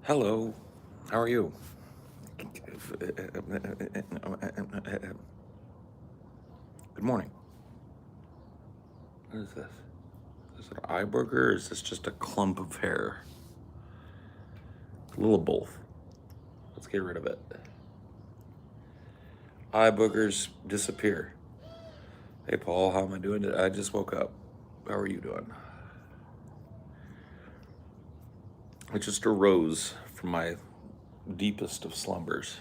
Hello, how are you? Good morning. What is this? Is it an eye booger or is this just a clump of hair? A little of both. Let's get rid of it. Eye boogers disappear. Hey Paul, how am I doing today? I just woke up. How are you doing? I just arose from my deepest of slumbers.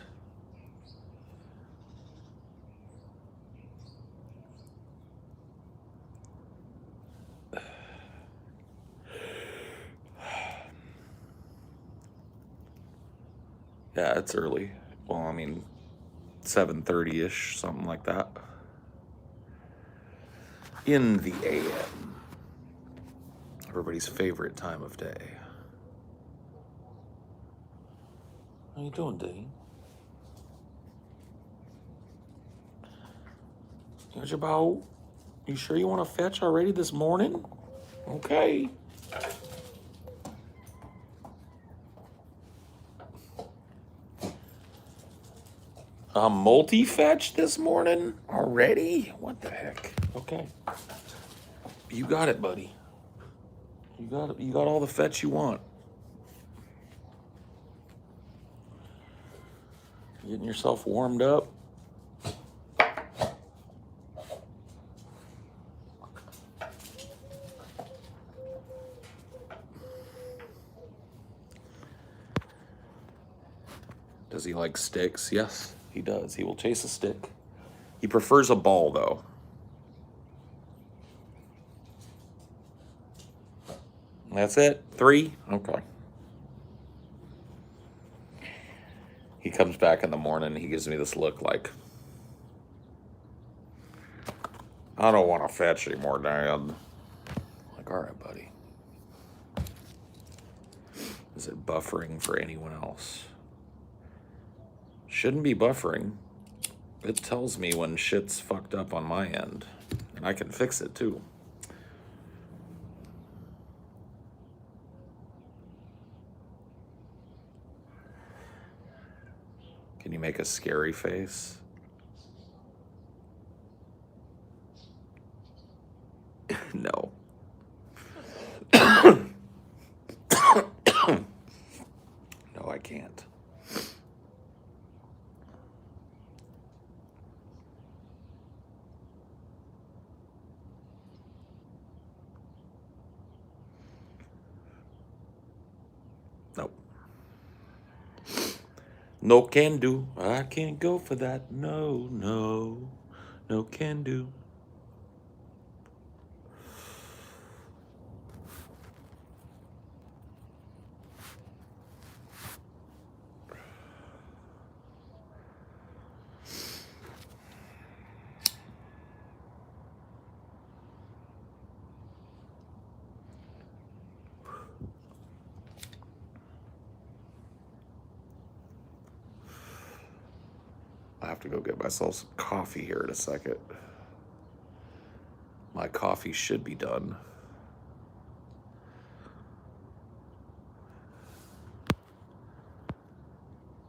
Yeah, it's early. Well, I mean, 7:30-ish, something like that. In the AM. Everybody's favorite time of day. How you doing, Dean? Here's your bow. You sure you want to fetch already this morning? Okay. A multi-fetch this morning? Already? What the heck? Okay. You got it, buddy. You got it. You got all the fetch you want. Getting yourself warmed up? Does he like sticks? Yes, he does. He will chase a stick. He prefers a ball, though. That's it? 3? Okay. He comes back in the morning and he gives me this look like, I don't want to fetch anymore, Dad. Like, all right, buddy. Is it buffering for anyone else? Shouldn't be buffering. It tells me when shit's fucked up on my end. And I can fix it, too. Can you make a scary face? No. No, I can't. Nope. No can do. I can't go for that. No, no. No can do. I have to go get myself some coffee here in a second. My coffee should be done.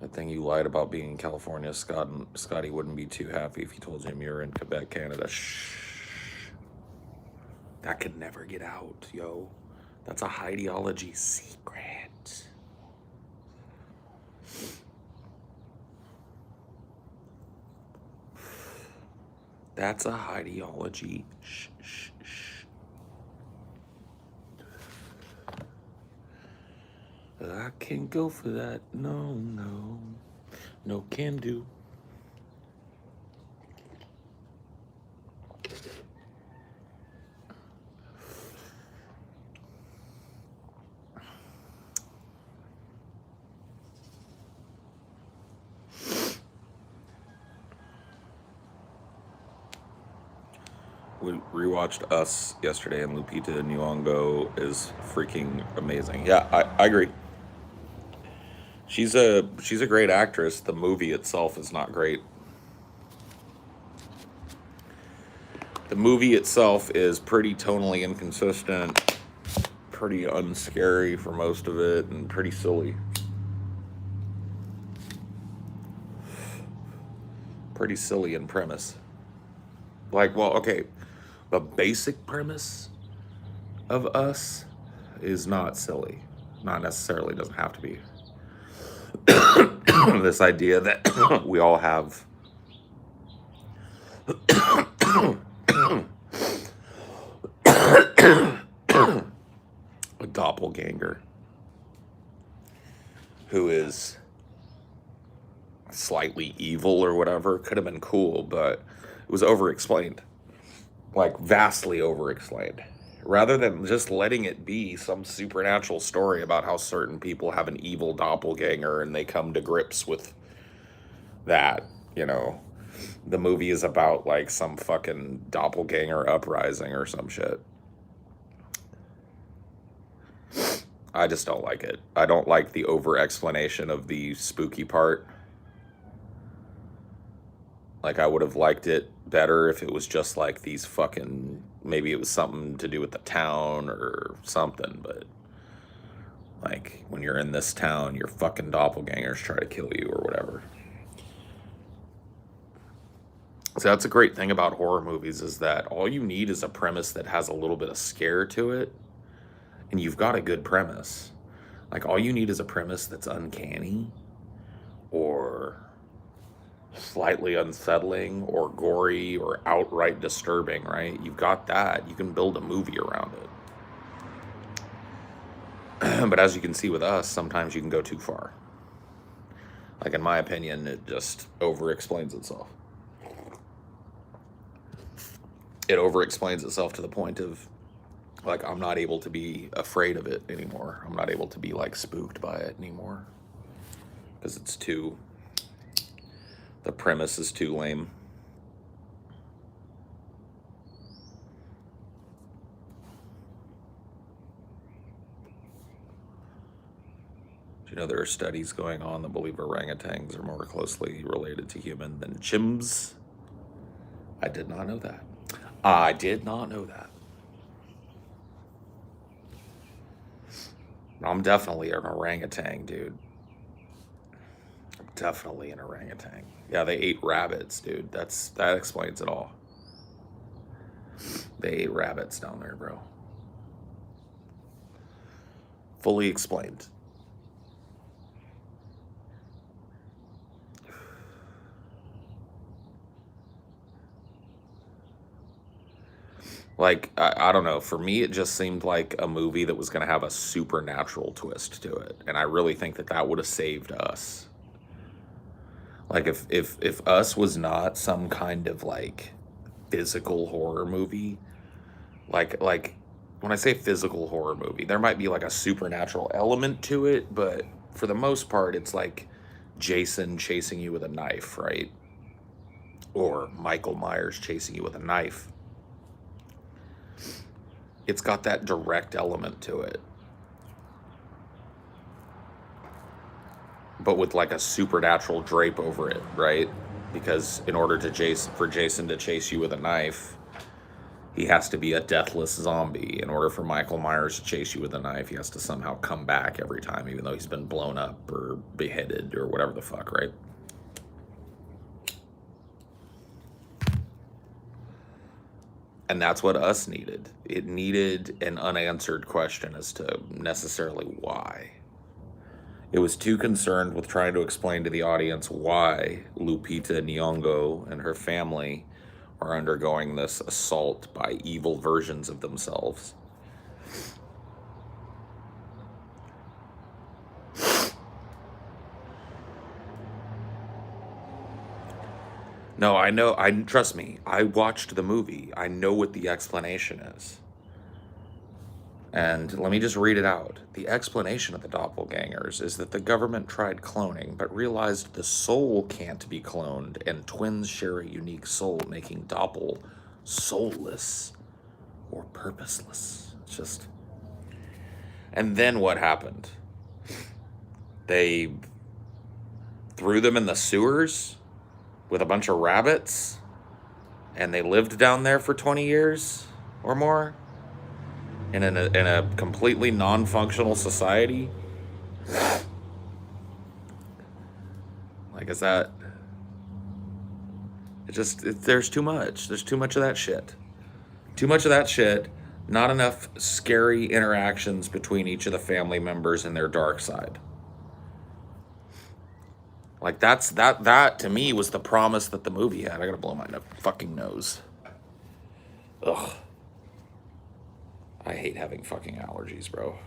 That thing you lied about being in California, Scotty wouldn't be too happy if you told him you're in Quebec, Canada. Shh. That could never get out, yo. That's a Highdeology secret. That's a Highdeology. Shh, shh, shh. I can't go for that. No, no. No can do. We rewatched Us yesterday, and Lupita Nyong'o is freaking amazing. Yeah, I agree. She's a great actress. The movie itself is not great. The movie itself is pretty tonally inconsistent, pretty unscary for most of it, and pretty silly. Pretty silly in premise. Like, well, okay, the basic premise of Us is not silly. Not necessarily, doesn't have to be. This idea that we all have a doppelganger who is slightly evil or whatever could have been cool, but it was over-explained. Like, vastly over-explained. Rather than just letting it be some supernatural story about how certain people have an evil doppelganger and they come to grips with that, you know. The movie is about, like, some fucking doppelganger uprising or some shit. I just don't like it. I don't like the over-explanation of the spooky part. Like, I would have liked it better if it was just like these fucking, maybe it was something to do with the town or something, but like, when you're in this town, your fucking doppelgangers try to kill you or whatever. So that's a great thing about horror movies, is that all you need is a premise that has a little bit of scare to it, and you've got a good premise. Like, all you need is a premise that's uncanny or slightly unsettling or gory or outright disturbing, right? You've got that. You can build a movie around it. But as you can see with Us, sometimes you can go too far. Like, in my opinion, it just over-explains itself. It over-explains itself to the point of, like, I'm not able to be afraid of it anymore. I'm not able to be, like, spooked by it anymore. Because it's too... the premise is too lame. Do you know there are studies going on that believe orangutans are more closely related to human than chimps? I did not know that. I did not know that. I'm definitely an orangutan, dude. I'm definitely an orangutan. Yeah, they ate rabbits, dude. That explains it all. They ate rabbits down there, bro. Fully explained. Like, I don't know. For me, it just seemed like a movie that was going to have a supernatural twist to it. And I really think that that would have saved Us. Like, if Us was not some kind of, like, physical horror movie, like when I say physical horror movie, there might be, like, a supernatural element to it, but for the most part, it's like Jason chasing you with a knife, right? Or Michael Myers chasing you with a knife. It's got that direct element to it, but with, like, a supernatural drape over it, right? Because in order for Jason to chase you with a knife, he has to be a deathless zombie. In order for Michael Myers to chase you with a knife, he has to somehow come back every time, even though he's been blown up or beheaded or whatever the fuck, right? And that's what Us needed. It needed an unanswered question as to necessarily why. It was too concerned with trying to explain to the audience why Lupita Nyong'o and her family are undergoing this assault by evil versions of themselves. No, I know. Trust me. I watched the movie. I know what the explanation is. And let me just read it out. The explanation of the doppelgangers is that the government tried cloning, but realized the soul can't be cloned, and twins share a unique soul, making soulless or purposeless. It's just. And then what happened? They threw them in the sewers with a bunch of rabbits, and they lived down there for 20 years or more in a completely non-functional society. Like, is that... there's too much. There's too much of that shit. Too much of that shit. Not enough scary interactions between each of the family members and their dark side. Like, that to me was the promise that the movie had. I gotta blow my fucking nose. Ugh. I hate having fucking allergies, bro.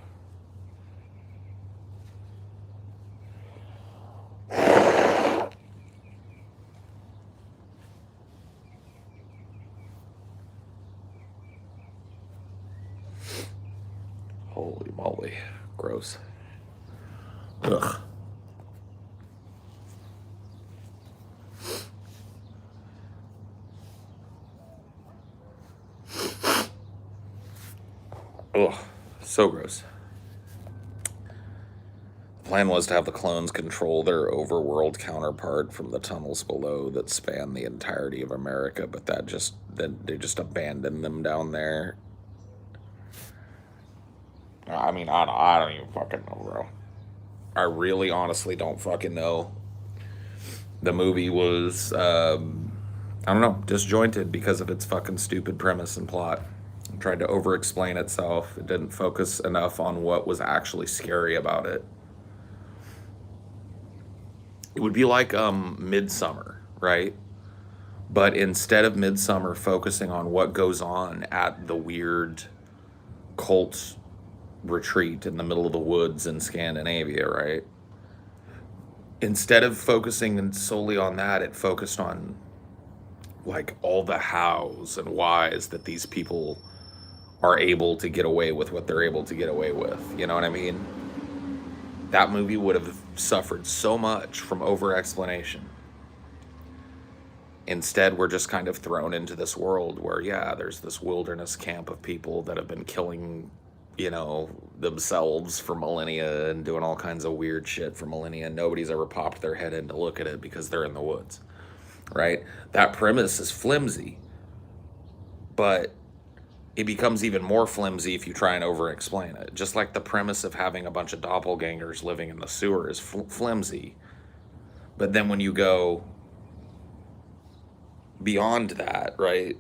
Holy moly. Gross. Ugh. Ugh. So gross. The plan was to have the clones control their overworld counterpart from the tunnels below that span the entirety of America, but they just abandoned them down there. I mean, I don't even fucking know, bro. I really honestly don't fucking know. The movie was, I don't know, disjointed because of its fucking stupid premise and plot. It tried to over-explain itself. It didn't focus enough on what was actually scary about it. It would be like Midsummer, right? But instead of Midsummer focusing on what goes on at the weird cult retreat in the middle of the woods in Scandinavia, right? Instead of focusing solely on that, it focused on like all the hows and whys that these people are able to get away with what they're able to get away with. You know what I mean? That movie would have suffered so much from over-explanation. Instead, we're just kind of thrown into this world where, yeah, there's this wilderness camp of people that have been killing, themselves for millennia and doing all kinds of weird shit for millennia. Nobody's ever popped their head in to look at it because they're in the woods, right? That premise is flimsy, but it becomes even more flimsy if you try and over-explain it. Just like the premise of having a bunch of doppelgangers living in the sewer is flimsy. But then when you go beyond that, right?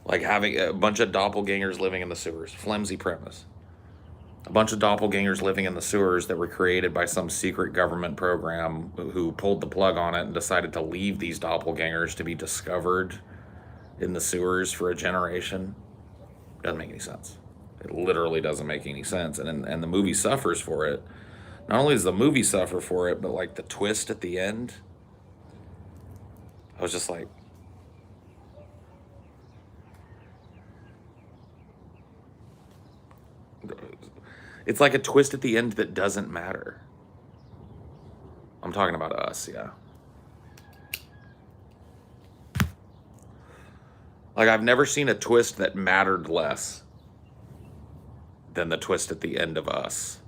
Like having a bunch of doppelgangers living in the sewers, flimsy premise. A bunch of doppelgangers living in the sewers that were created by some secret government program who pulled the plug on it and decided to leave these doppelgangers to be discovered in the sewers for a generation. Doesn't make any sense. It literally doesn't make any sense. And the movie suffers for it. Not only does the movie suffer for it, but like the twist at the end, I was just like, it's like a twist at the end that doesn't matter. I'm talking about us, yeah. Like, I've never seen a twist that mattered less than the twist at the end of Us.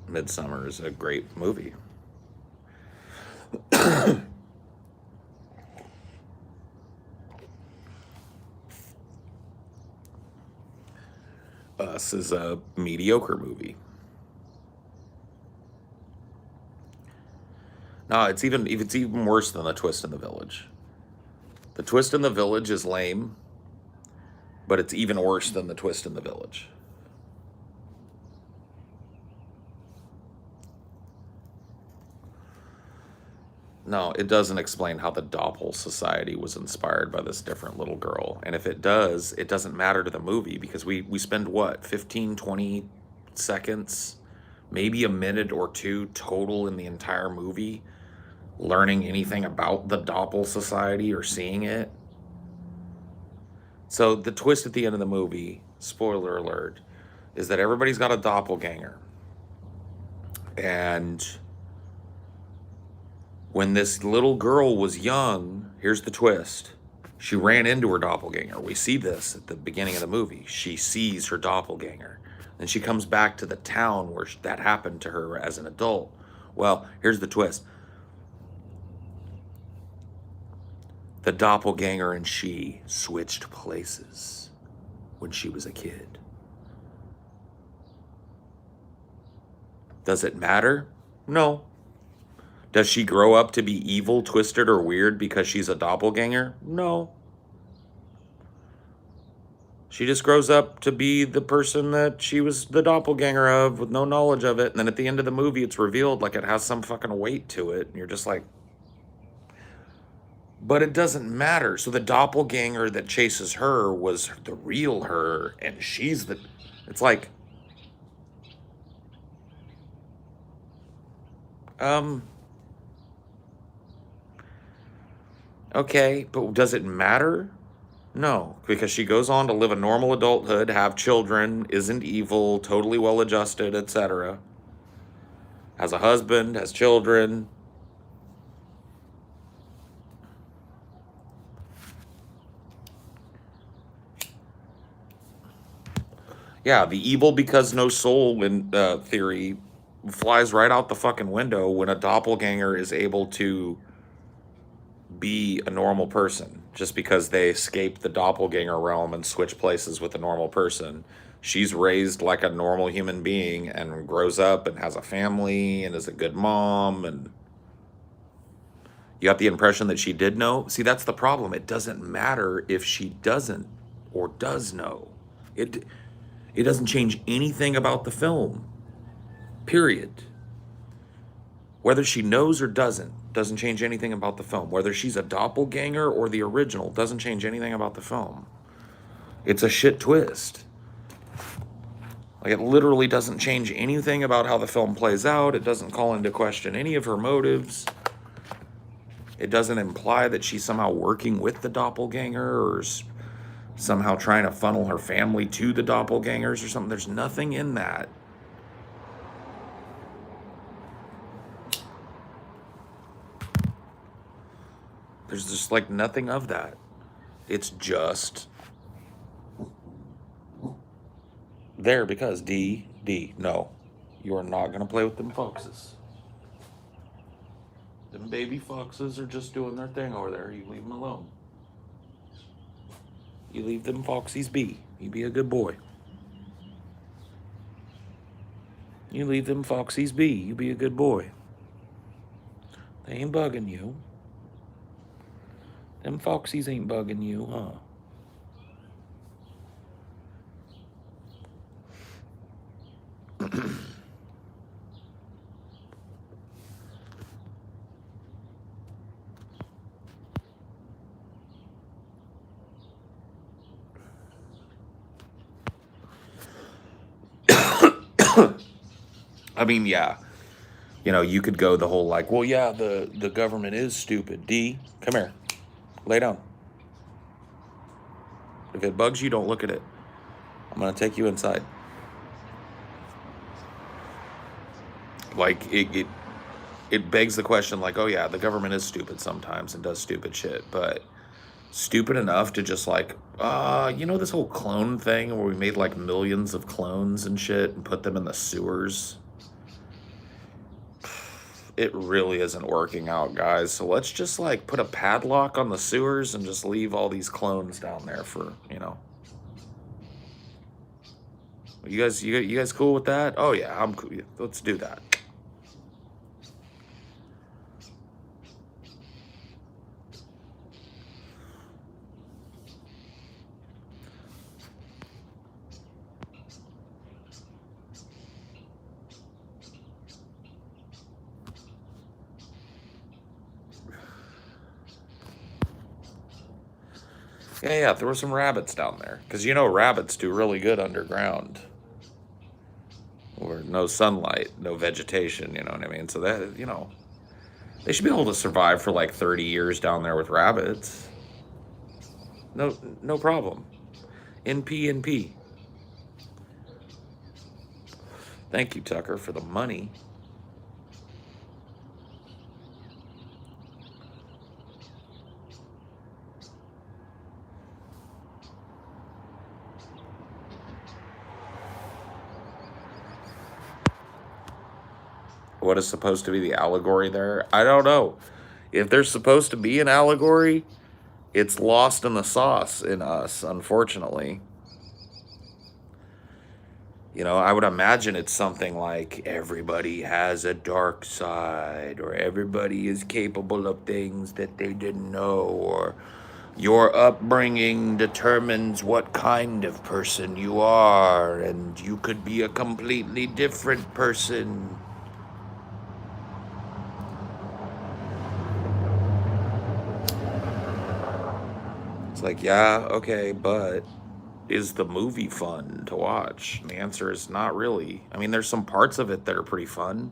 Midsummer is a great movie. Us is a mediocre movie. No, it's even worse than The Twist in the Village. The Twist in the Village is lame, but it's even worse than The Twist in the Village. No, it doesn't explain how the Doppel Society was inspired by this different little girl. And if it does, it doesn't matter to the movie because we spend, what, 15, 20 seconds, maybe a minute or two total in the entire movie learning anything about the Doppel Society or seeing it. So the twist at the end of the movie, spoiler alert, is that everybody's got a doppelganger. And when this little girl was young, here's the twist. She ran into her doppelganger. We see this at the beginning of the movie. She sees her doppelganger. And she comes back to the town where that happened to her as an adult. Well, here's the twist. The doppelganger and she switched places when she was a kid. Does it matter? No. Does she grow up to be evil, twisted, or weird because she's a doppelganger? No. She just grows up to be the person that she was the doppelganger of with no knowledge of it. And then at the end of the movie, it's revealed like it has some fucking weight to it. And you're just like, but it doesn't matter. So the doppelganger that chases her was the real her. And she's the, it's like, okay, but does it matter? No, because she goes on to live a normal adulthood, have children, isn't evil, totally well-adjusted, etc. Has a husband, has children. Yeah, the evil because no soul in theory flies right out the fucking window when a doppelganger is able to be a normal person just because they escape the doppelganger realm and switch places with a normal person. She's raised like a normal human being and grows up and has a family and is a good mom, and you got the impression that she did know. See, that's the problem. It doesn't matter if she doesn't or does know. It doesn't change anything about the film. Period. Whether she knows or doesn't change anything about the film. Whether she's a doppelganger or the original doesn't change anything about the film. It's a shit twist. Like, it literally doesn't change anything about how the film plays out. It doesn't call into question any of her motives. It doesn't imply that she's somehow working with the doppelganger or somehow trying to funnel her family to the doppelgangers or something. There's nothing in that. There's just like nothing of that. It's just there because D, no. You are not going to play with them foxes. Them baby foxes are just doing their thing over there. You leave them alone. You leave them foxies be. You be a good boy. You leave them foxies be. You be a good boy. They ain't bugging you. Them foxies ain't bugging you, huh? I mean, yeah. You know, you could go the whole like, well, yeah, the government is stupid. D, come here. Lay down. If it bugs you, don't look at it. I'm going to take you inside. Like, it begs the question, like, oh, yeah, the government is stupid sometimes and does stupid shit. But stupid enough to just like, you know, this whole clone thing where we made like millions of clones and shit and put them in the sewers? It really isn't working out, guys. So let's just like put a padlock on the sewers and just leave all these clones down there for, you know. You guys cool with that? Oh yeah, I'm cool. Let's do that. Yeah, throw some rabbits down there. Because you know rabbits do really good underground. Or no sunlight, no vegetation, you know what I mean? So that, you know, they should be able to survive for like 30 years down there with rabbits. No problem. NP. Thank you, Tucker, for the money. What is supposed to be the allegory there? I don't know. If there's supposed to be an allegory, it's lost in the sauce in us, unfortunately. You know, I would imagine it's something like everybody has a dark side, or everybody is capable of things that they didn't know, or your upbringing determines what kind of person you are, and you could be a completely different person. It's like, yeah, okay, but is the movie fun to watch? And the answer is not really. I mean, there's some parts of it that are pretty fun,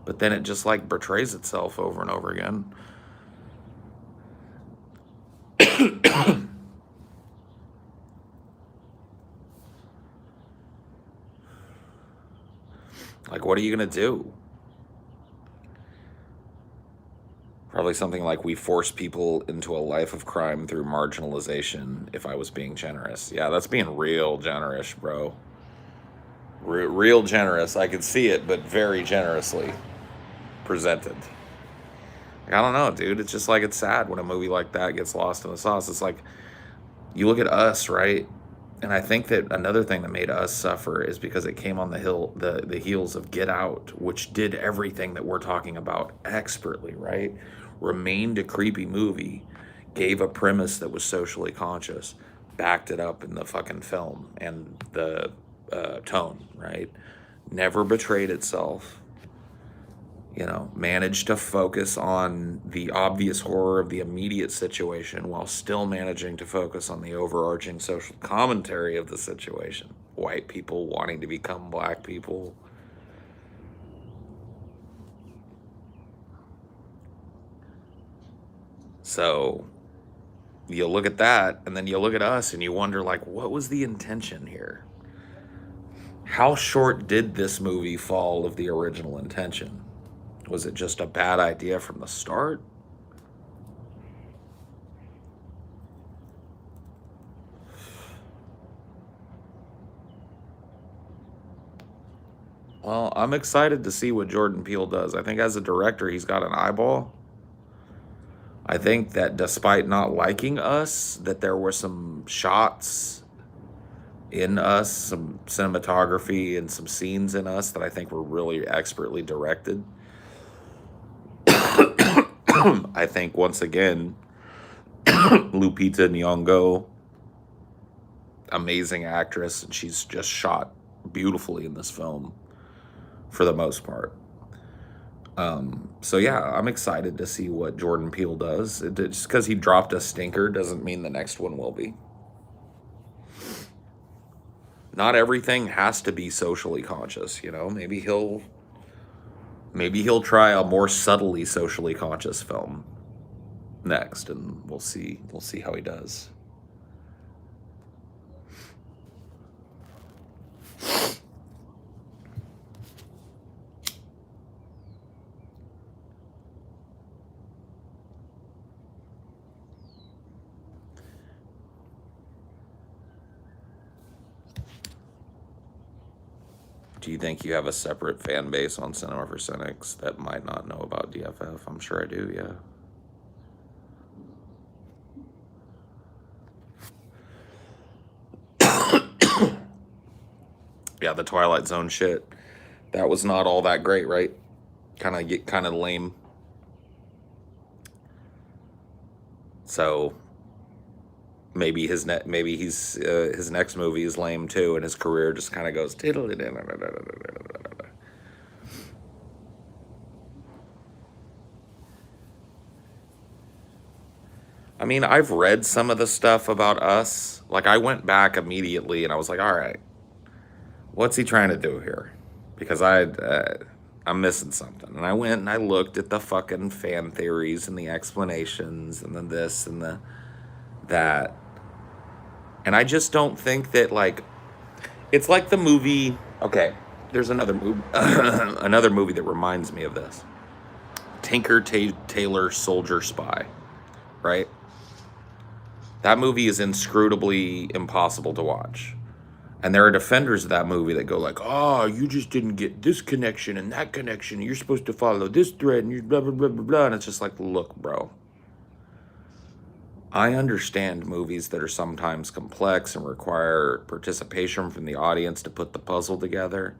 but then it just like betrays itself over and over again. Like, what are you gonna do? Probably something like we force people into a life of crime through marginalization, if I was being generous. Yeah, that's being real generous, bro. Real generous. I could see it, but very generously presented. I don't know, dude. It's just like it's sad when a movie like that gets lost in the sauce. It's like you look at Us, right? And I think that another thing that made Us suffer is because it came on the heels of Get Out, which did everything that we're talking about expertly, right? Remained a creepy movie, gave a premise that was socially conscious, backed it up in the fucking film and the tone, right? Never betrayed itself. You know, managed to focus on the obvious horror of the immediate situation while still managing to focus on the overarching social commentary of the situation. White people wanting to become black people. So you look at that, and then you look at Us, and you wonder, like, what was the intention here? How short did this movie fall of the original intention? Was it just a bad idea from the start? Well, I'm excited to see what Jordan Peele does. I think as a director, he's got an eyeball. I think that despite not liking Us, that there were some shots in Us, some cinematography and some scenes in Us that I think were really expertly directed. I think once again, Lupita Nyong'o, amazing actress, and she's just shot beautifully in this film for the most part. So yeah, I'm excited to see what Jordan Peele does. Just because he dropped a stinker doesn't mean the next one will be. Not everything has to be socially conscious, you know. Maybe he'll try a more subtly socially conscious film next, and we'll see how he does. Do you think you have a separate fan base on Cinema for Cynics that might not know about DFF? I'm sure I do, yeah. Yeah, the Twilight Zone shit. That was not all that great, right? Kind of lame. So his next movie is lame too, and his career just kind of goes. I mean, I've read some of the stuff about Us. Like, I went back immediately and I was like, all right, what's he trying to do here? Because I'm missing something. And I went and I looked at the fucking fan theories and the explanations and the this and the that. And I just don't think that, like, it's like the movie. Okay, There's another movie, another movie that reminds me of this. Taylor Soldier Spy, right? That movie is inscrutably impossible to watch. And there are defenders of that movie that go like, "Oh, you just didn't get this connection and that connection. You're supposed to follow this thread and you blah blah blah blah blah." And it's just like, look, bro. I understand movies that are sometimes complex and require participation from the audience to put the puzzle together.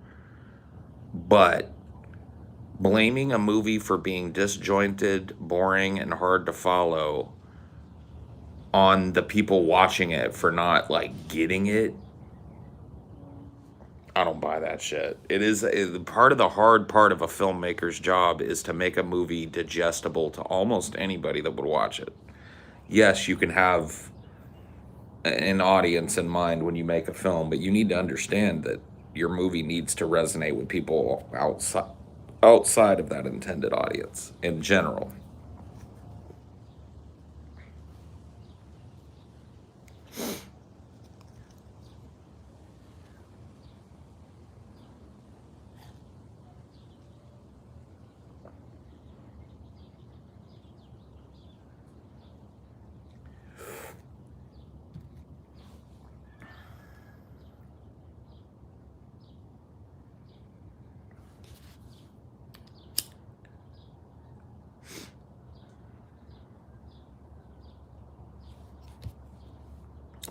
But blaming a movie for being disjointed, boring, and hard to follow on the people watching it for not like getting it, I don't buy that shit. Part of the hard part of a filmmaker's job is to make a movie digestible to almost anybody that would watch it. Yes, you can have an audience in mind when you make a film, but you need to understand that your movie needs to resonate with people outside of that intended audience in general.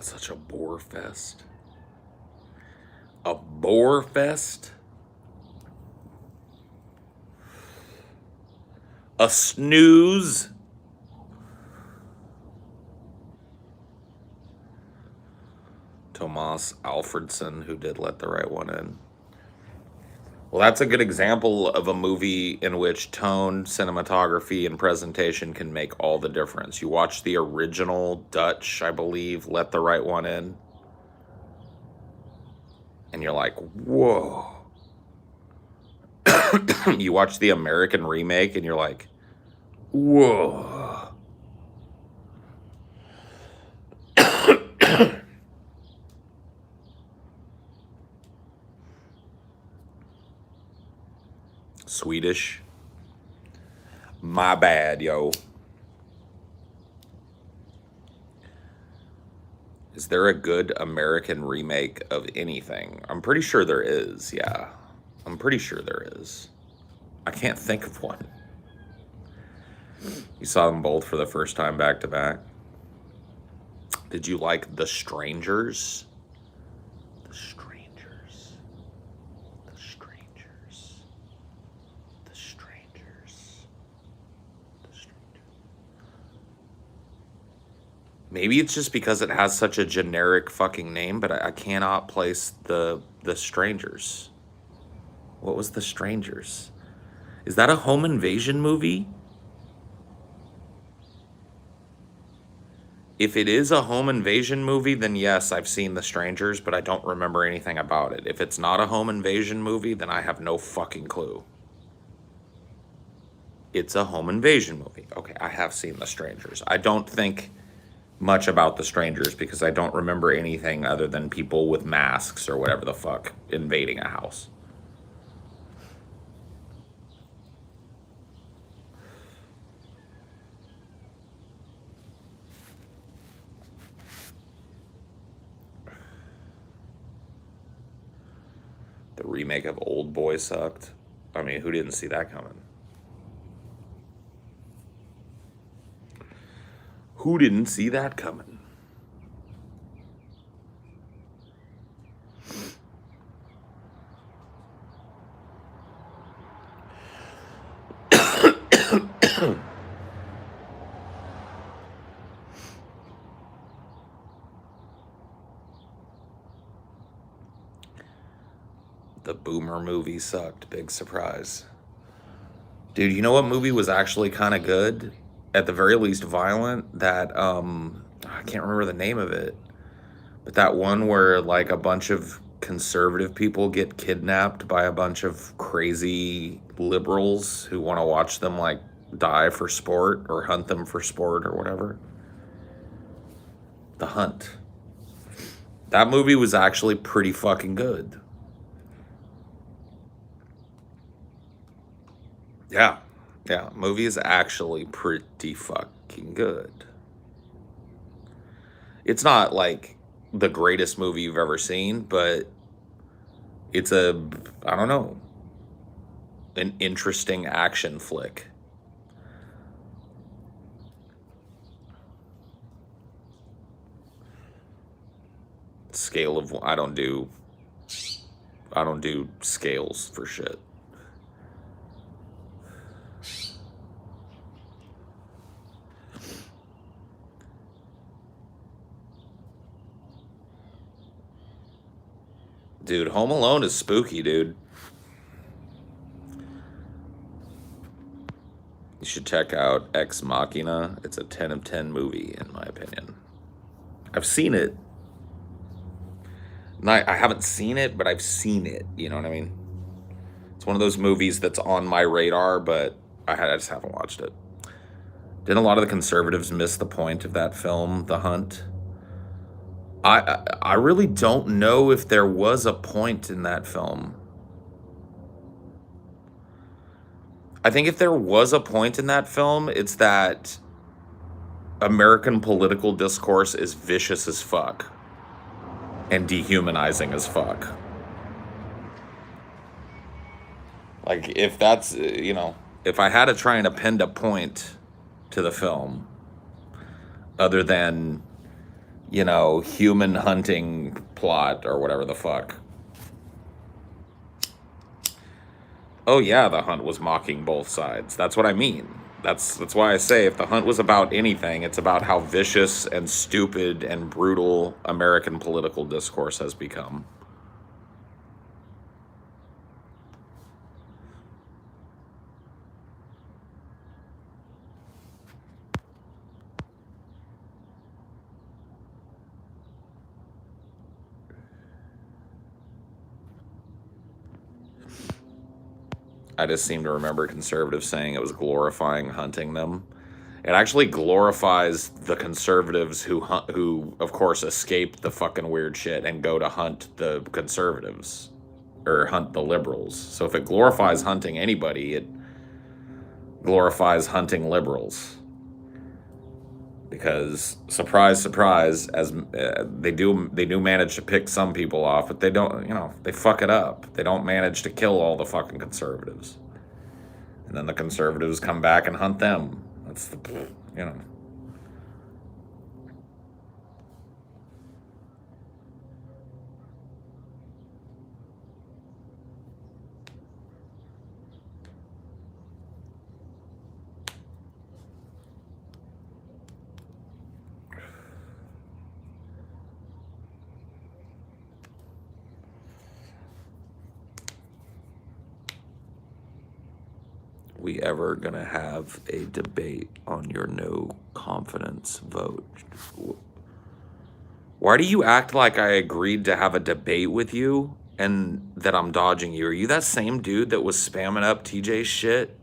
Such a bore fest. A bore fest? A snooze? Tomas Alfredson, who did Let the Right One In. Well, that's a good example of a movie in which tone, cinematography, and presentation can make all the difference. You watch the original Dutch, I believe, Let the Right One In, and you're like, whoa. You watch the American remake, and you're like, whoa. Swedish. My bad, yo. Is there a good American remake of anything? I'm pretty sure there is, yeah. I'm pretty sure there is. I can't think of one. You saw them both for the first time back to back. Did you like The Strangers? The Strangers. The Strangers. The Strangers. The Strangers. Maybe it's just because it has such a generic fucking name, but I cannot place the Strangers. What was The Strangers? Is that a home invasion movie? If it is a home invasion movie, then yes, I've seen The Strangers, but I don't remember anything about it. If it's not a home invasion movie, then I have no fucking clue. It's a home invasion movie. Okay, I have seen The Strangers. I don't think much about The Strangers because I don't remember anything other than people with masks or whatever the fuck invading a house. The remake of Old Boy sucked. I mean, who didn't see that coming? Who didn't see that coming? The Boomer movie sucked. Big surprise. Dude, you know what movie was actually kind of good? At the very least violent? That, I can't remember the name of it. But that one where, like, a bunch of conservative people get kidnapped by a bunch of crazy liberals who want to watch them, like, die for sport or hunt them for sport or whatever. The Hunt. That movie was actually pretty fucking good. Yeah. Yeah. Movie is actually pretty fucking good. It's not like the greatest movie you've ever seen, but it's I don't know, an interesting action flick. Scale of, I don't do scales for shit. Dude, Home Alone is spooky, dude. You should check out Ex Machina. It's a 10 of 10 movie, in my opinion. I've seen it. I haven't seen it, but I've seen it. You know what I mean? It's one of those movies that's on my radar, but I just haven't watched it. Didn't a lot of the conservatives miss the point of that film, The Hunt? I really don't know if there was a point in that film. I think if there was a point in that film, it's that American political discourse is vicious as fuck and dehumanizing as fuck. Like, if that's, if I had to try and append a point to the film, other than, human hunting plot or whatever the fuck. Oh yeah, the hunt was mocking both sides. That's what I mean. That's why I say if the hunt was about anything, it's about how vicious and stupid and brutal American political discourse has become. I just seem to remember conservatives saying it was glorifying hunting them. It actually glorifies the conservatives who of course escape the fucking weird shit and go to hunt the conservatives or hunt the liberals. So if it glorifies hunting anybody, it glorifies hunting liberals. Because surprise, surprise, as they do manage to pick some people off, but they don't, they fuck it up. They don't manage to kill all the fucking conservatives, and then the conservatives come back and hunt them. That's the, you know. We ever gonna have a debate on your no confidence vote? Why do you act like I agreed to have a debate with you and that I'm dodging you? Are you that same dude that was spamming up TJ's shit?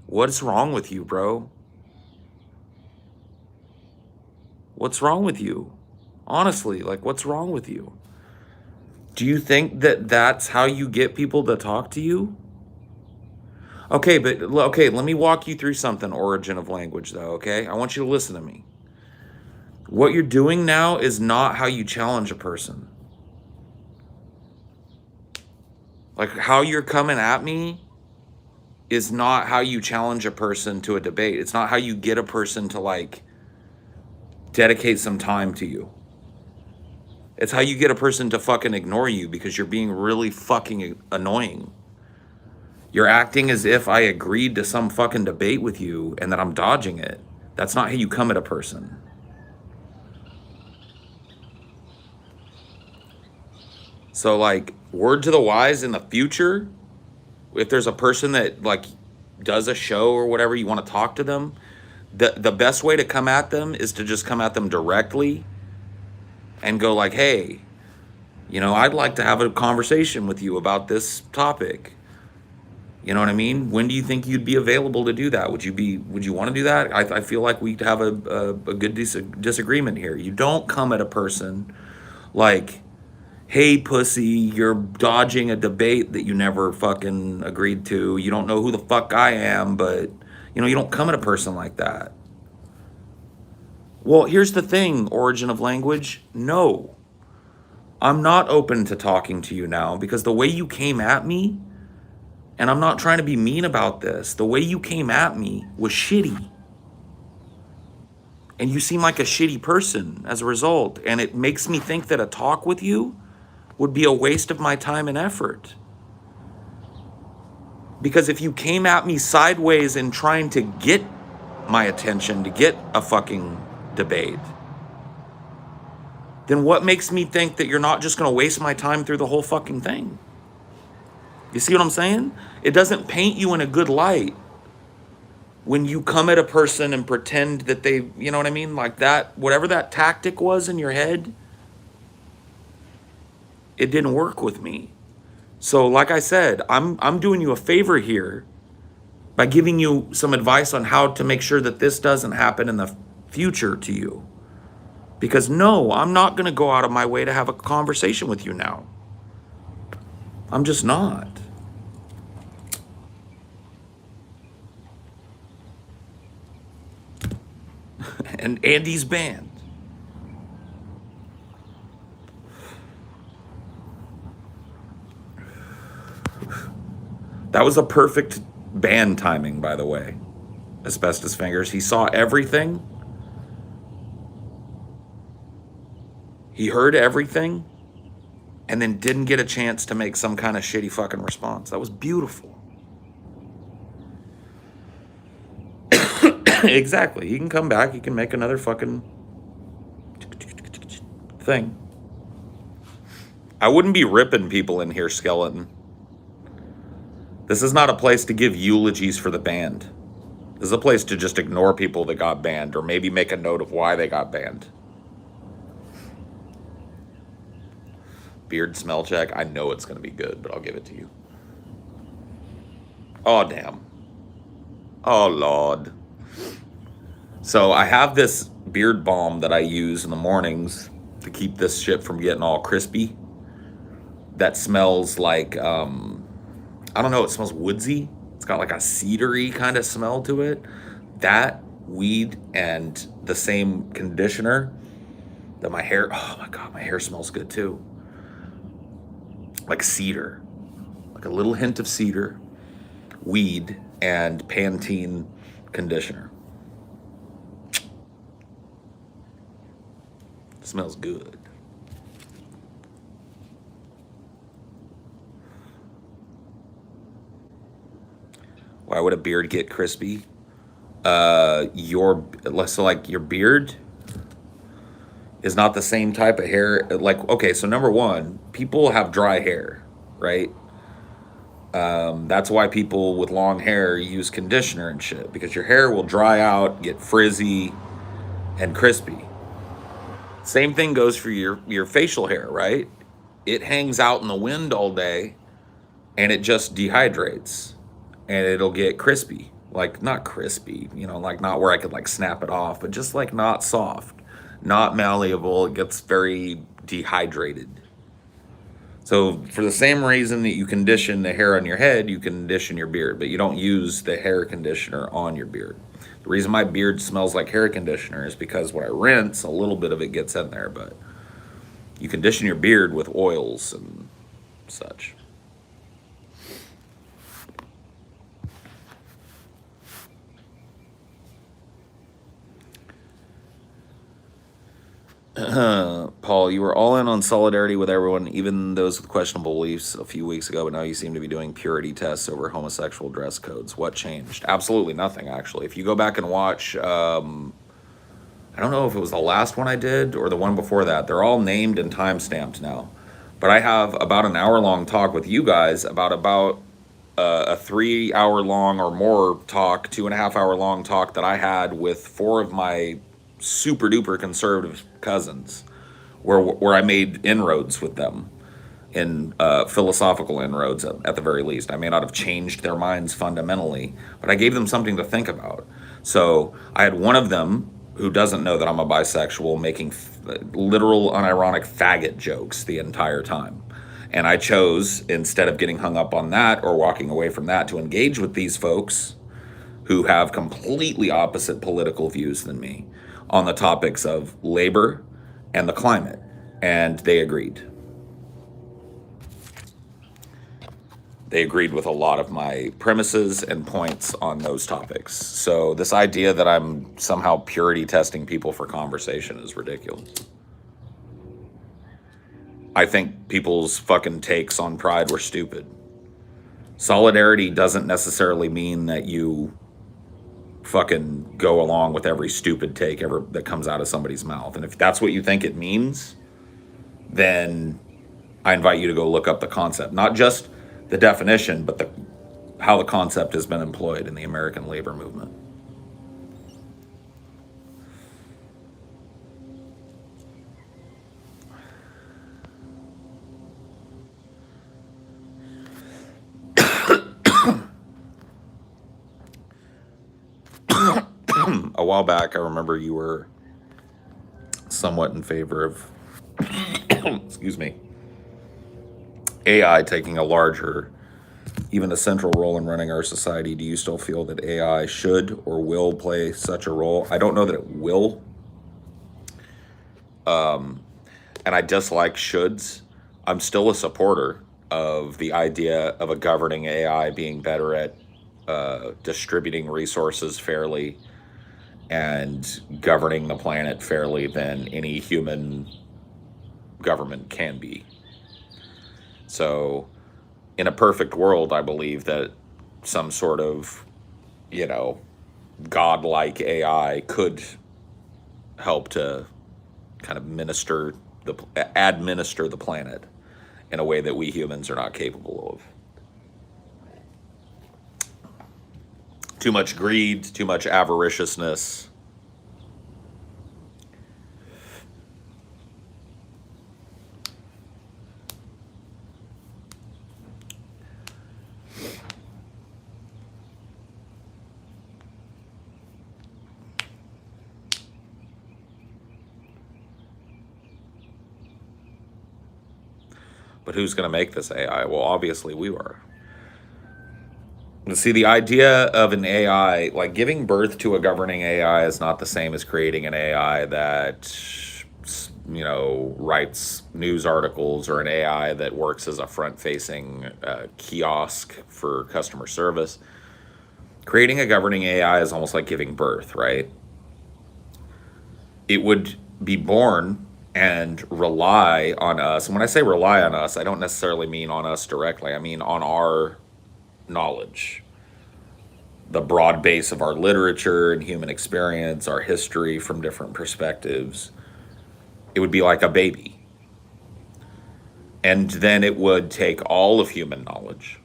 What's wrong with you, bro? What's wrong with you? Honestly, like, what's wrong with you? Do you think that that's how you get people to talk to you? Okay, let me walk you through something, origin of language, though, okay? I want you to listen to me. What you're doing now is not how you challenge a person. Like, how you're coming at me is not how you challenge a person to a debate. It's not how you get a person to, like, dedicate some time to you. It's how you get a person to fucking ignore you because you're being really fucking annoying. You're acting as if I agreed to some fucking debate with you and that I'm dodging it. That's not how you come at a person. So, like, word to the wise, in the future, if there's a person that, like, does a show or whatever, you want to talk to them, the best way to come at them is to just come at them directly and go like, hey, I'd like to have a conversation with you about this topic. You know what I mean? When do you think you'd be available to do that? Would you want to do that? I feel like we'd have a good disagreement here. You don't come at a person like, hey, pussy, you're dodging a debate that you never fucking agreed to. You don't know who the fuck I am, but, you don't come at a person like that. Well, here's the thing, origin of language. No, I'm not open to talking to you now because the way you came at me, and I'm not trying to be mean about this, the way you came at me was shitty. And you seem like a shitty person as a result. And it makes me think that a talk with you would be a waste of my time and effort. Because if you came at me sideways in trying to get my attention, to get a fucking debate, then what makes me think that you're not just going to waste my time through the whole fucking thing? You see what I'm saying? It doesn't paint you in a good light when you come at a person and pretend that they, you know what I mean? Like that, whatever that tactic was in your head, it didn't work with me. So like I said, I'm doing you a favor here by giving you some advice on how to make sure that this doesn't happen in the future to you. Because no, I'm not going to go out of my way to have a conversation with you now. I'm just not. And Andy's banned. That was a perfect ban timing, by the way. Asbestos Fingers. He saw everything. He heard everything. And then didn't get a chance to make some kind of shitty fucking response. That was beautiful. Exactly. He can come back. He can make another fucking thing. I wouldn't be ripping people in here, Skeleton. This is not a place to give eulogies for the band. This is a place to just ignore people that got banned, or maybe make a note of why they got banned. Beard smell check. I know it's going to be good, but I'll give it to you. Oh, damn. Oh, Lord. So I have this beard balm that I use in the mornings to keep this shit from getting all crispy. That smells like, I don't know, it smells woodsy. It's got like a cedary kind of smell to it. That, weed, and the same conditioner that my hair, oh my God, my hair smells good too. Like cedar, like a little hint of cedar, weed, and Pantene conditioner. It smells good. Why would a beard get crispy? So like your beard is not the same type of hair. Like, okay, so number one, people have dry hair, right? That's why people with long hair use conditioner and shit, because your hair will dry out, get frizzy, and crispy. Same thing goes for your facial hair, right? It hangs out in the wind all day, and it just dehydrates, and it'll get crispy. Like, not crispy, like not where I could like snap it off, but just like not soft, not malleable. It gets very dehydrated. So for the same reason that you condition the hair on your head, you condition your beard, but you don't use the hair conditioner on your beard. The reason my beard smells like hair conditioner is because when I rinse, a little bit of it gets in there, but you condition your beard with oils and such. Paul, you were all in on solidarity with everyone, even those with questionable beliefs a few weeks ago, but now you seem to be doing purity tests over homosexual dress codes. What changed? Absolutely nothing, actually. If you go back and watch, I don't know if it was the last one I did or the one before that. They're all named and time-stamped now. But I have about an hour-long talk with you guys about a 3-hour-long or more talk, 2.5-hour-long talk that I had with 4 of my super duper conservative cousins, where I made inroads with them, in philosophical inroads at the very least. I may not have changed their minds fundamentally, but I gave them something to think about. So I had one of them who doesn't know that I'm a bisexual making literal unironic faggot jokes the entire time. And I chose, instead of getting hung up on that or walking away from that, to engage with these folks who have completely opposite political views than me on the topics of labor and the climate. And they agreed. They agreed with a lot of my premises and points on those topics. So this idea that I'm somehow purity testing people for conversation is ridiculous. I think people's fucking takes on pride were stupid. Solidarity doesn't necessarily mean that you fucking go along with every stupid take ever that comes out of somebody's mouth. And if that's what you think it means, then I invite you to go look up the concept, not just the definition, but how the concept has been employed in the American labor movement. A while back, I remember you were somewhat in favor of, excuse me, AI taking a larger, even a central role in running our society. Do you still feel that AI should or will play such a role? I don't know that it will. And I dislike shoulds. I'm still a supporter of the idea of a governing AI being better at distributing resources fairly and governing the planet fairly than any human government can be. So in a perfect world, I believe that some sort of, godlike AI could help to kind of administer the planet in a way that we humans are not capable of. Too much greed, too much avariciousness. But who's going to make this AI? Well, obviously we are. See, the idea of an AI, like giving birth to a governing AI, is not the same as creating an AI that, writes news articles, or an AI that works as a front-facing kiosk for customer service. Creating a governing AI is almost like giving birth, right? It would be born and rely on us. And when I say rely on us, I don't necessarily mean on us directly. I mean on our knowledge, the broad base of our literature and human experience, our history from different perspectives. It would be like a baby. And then it would take all of human knowledge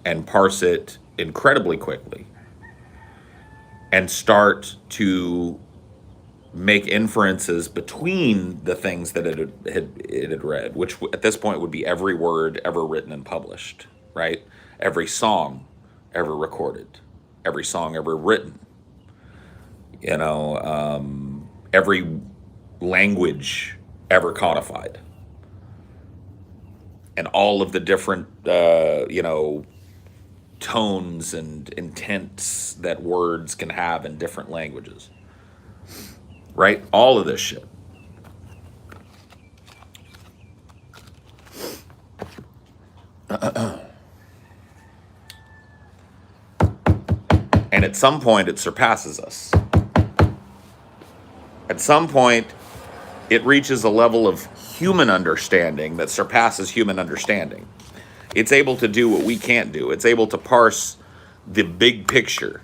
and parse it incredibly quickly and start to make inferences between the things that it had read, which at this point would be every word ever written and published, right? Every song ever recorded, every song ever written, every language ever codified, and all of the different, tones and intents that words can have in different languages, right? All of this shit. And at some point, it surpasses us. At some point, it reaches a level of human understanding that surpasses human understanding. It's able to do what we can't do. It's able to parse the big picture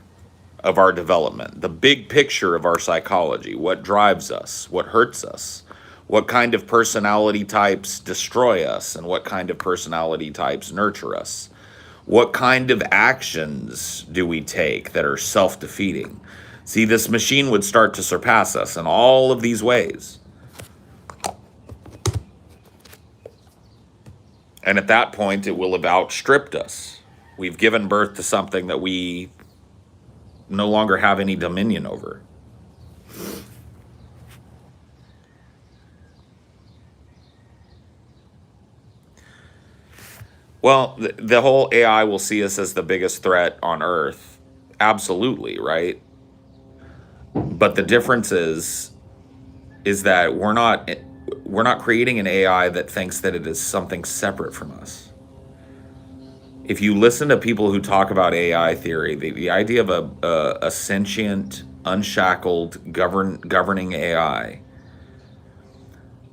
of our development, the big picture of our psychology, what drives us, what hurts us, what kind of personality types destroy us, and what kind of personality types nurture us. What kind of actions do we take that are self-defeating? See, this machine would start to surpass us in all of these ways. And at that point, it will have outstripped us. We've given birth to something that we no longer have any dominion over. Well, the whole AI will see us as the biggest threat on Earth. Absolutely, right? But the difference is that we're not creating an AI that thinks that it is something separate from us. If you listen to people who talk about AI theory, the idea of a sentient, unshackled, governing AI,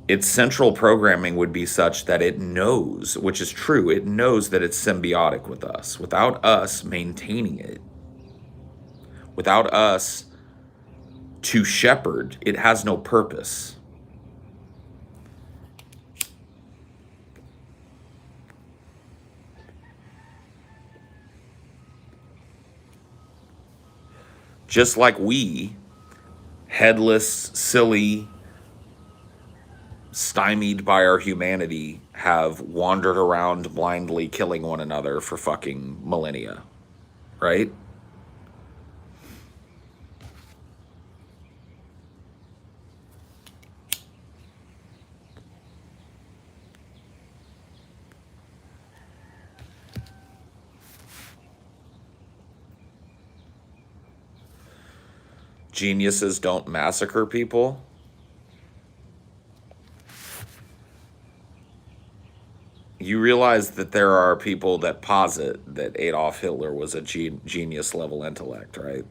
its central programming would be such that it knows, which is true, it knows that it's symbiotic with us. Without us maintaining it, without us to shepherd, it has no purpose. Just like we, headless, silly, stymied by our humanity, have wandered around blindly killing one another for fucking millennia, right? Geniuses don't massacre people. You realize that there are people that posit that Adolf Hitler was a genius level intellect, right?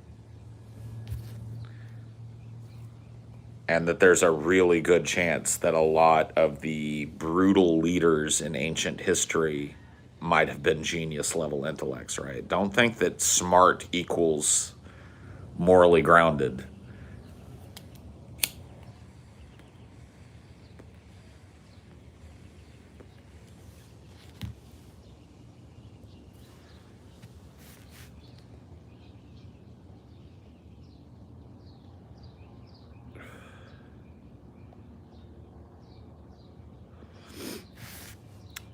And that there's a really good chance that a lot of the brutal leaders in ancient history might have been genius level intellects, right? Don't think that smart equals morally grounded.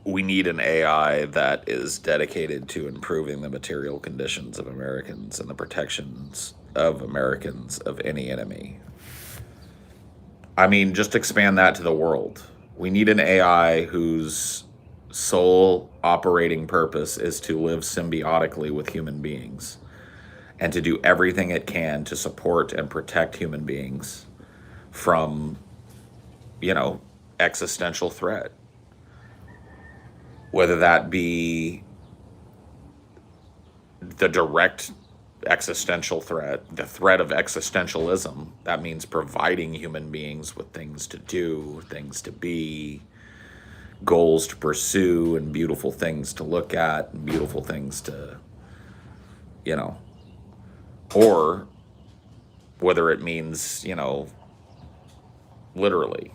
We need an AI that is dedicated to improving the material conditions of Americans and the protections of Americans of any enemy. I mean, just expand that to the world. We need an AI whose sole operating purpose is to live symbiotically with human beings and to do everything it can to support and protect human beings from, existential threat. Whether that be the direct existential threat, the threat of existentialism, that means providing human beings with things to do, things to be, goals to pursue, and beautiful things to look at, and beautiful things to, or whether it means, literally.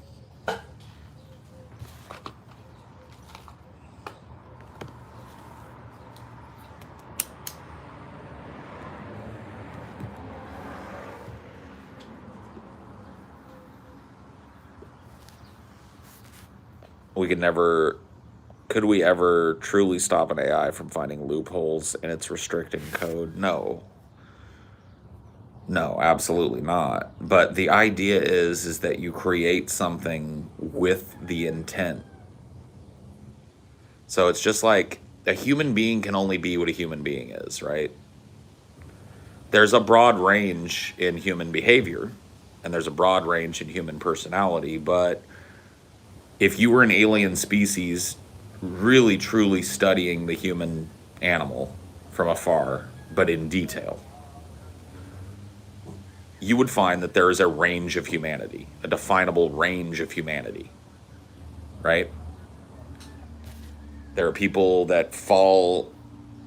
Could we ever truly stop an AI from finding loopholes in its restricting code? No. No, absolutely not. But the idea is that you create something with the intent. So it's just like a human being can only be what a human being is, right? There's a broad range in human behavior and there's a broad range in human personality, but if you were an alien species really truly studying the human animal from afar, but in detail, you would find that there is a range of humanity, a definable range of humanity, right? There are people that fall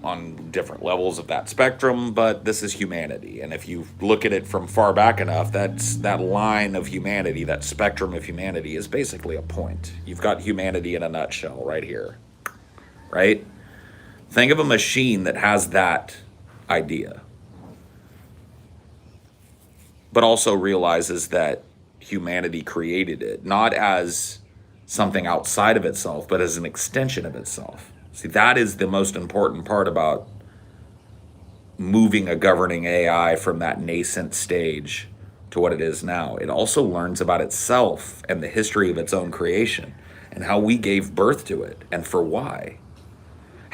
on different levels of that spectrum, but this is humanity. And if you look at it from far back enough, that line of humanity, that spectrum of humanity is basically a point. You've got humanity in a nutshell right here, right? Think of a machine that has that idea, but also realizes that humanity created it, not as something outside of itself, but as an extension of itself. See, that is the most important part about moving a governing AI from that nascent stage to what it is now. It also learns about itself and the history of its own creation and how we gave birth to it and for why.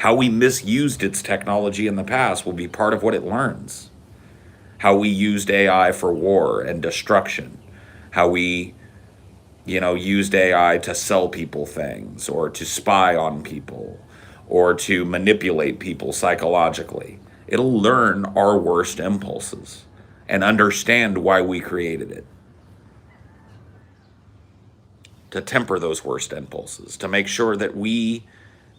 How we misused its technology in the past will be part of what it learns. How we used AI for war and destruction. How we, used AI to sell people things or to spy on people or to manipulate people psychologically. It'll learn our worst impulses and understand why we created it. To temper those worst impulses, to make sure that we,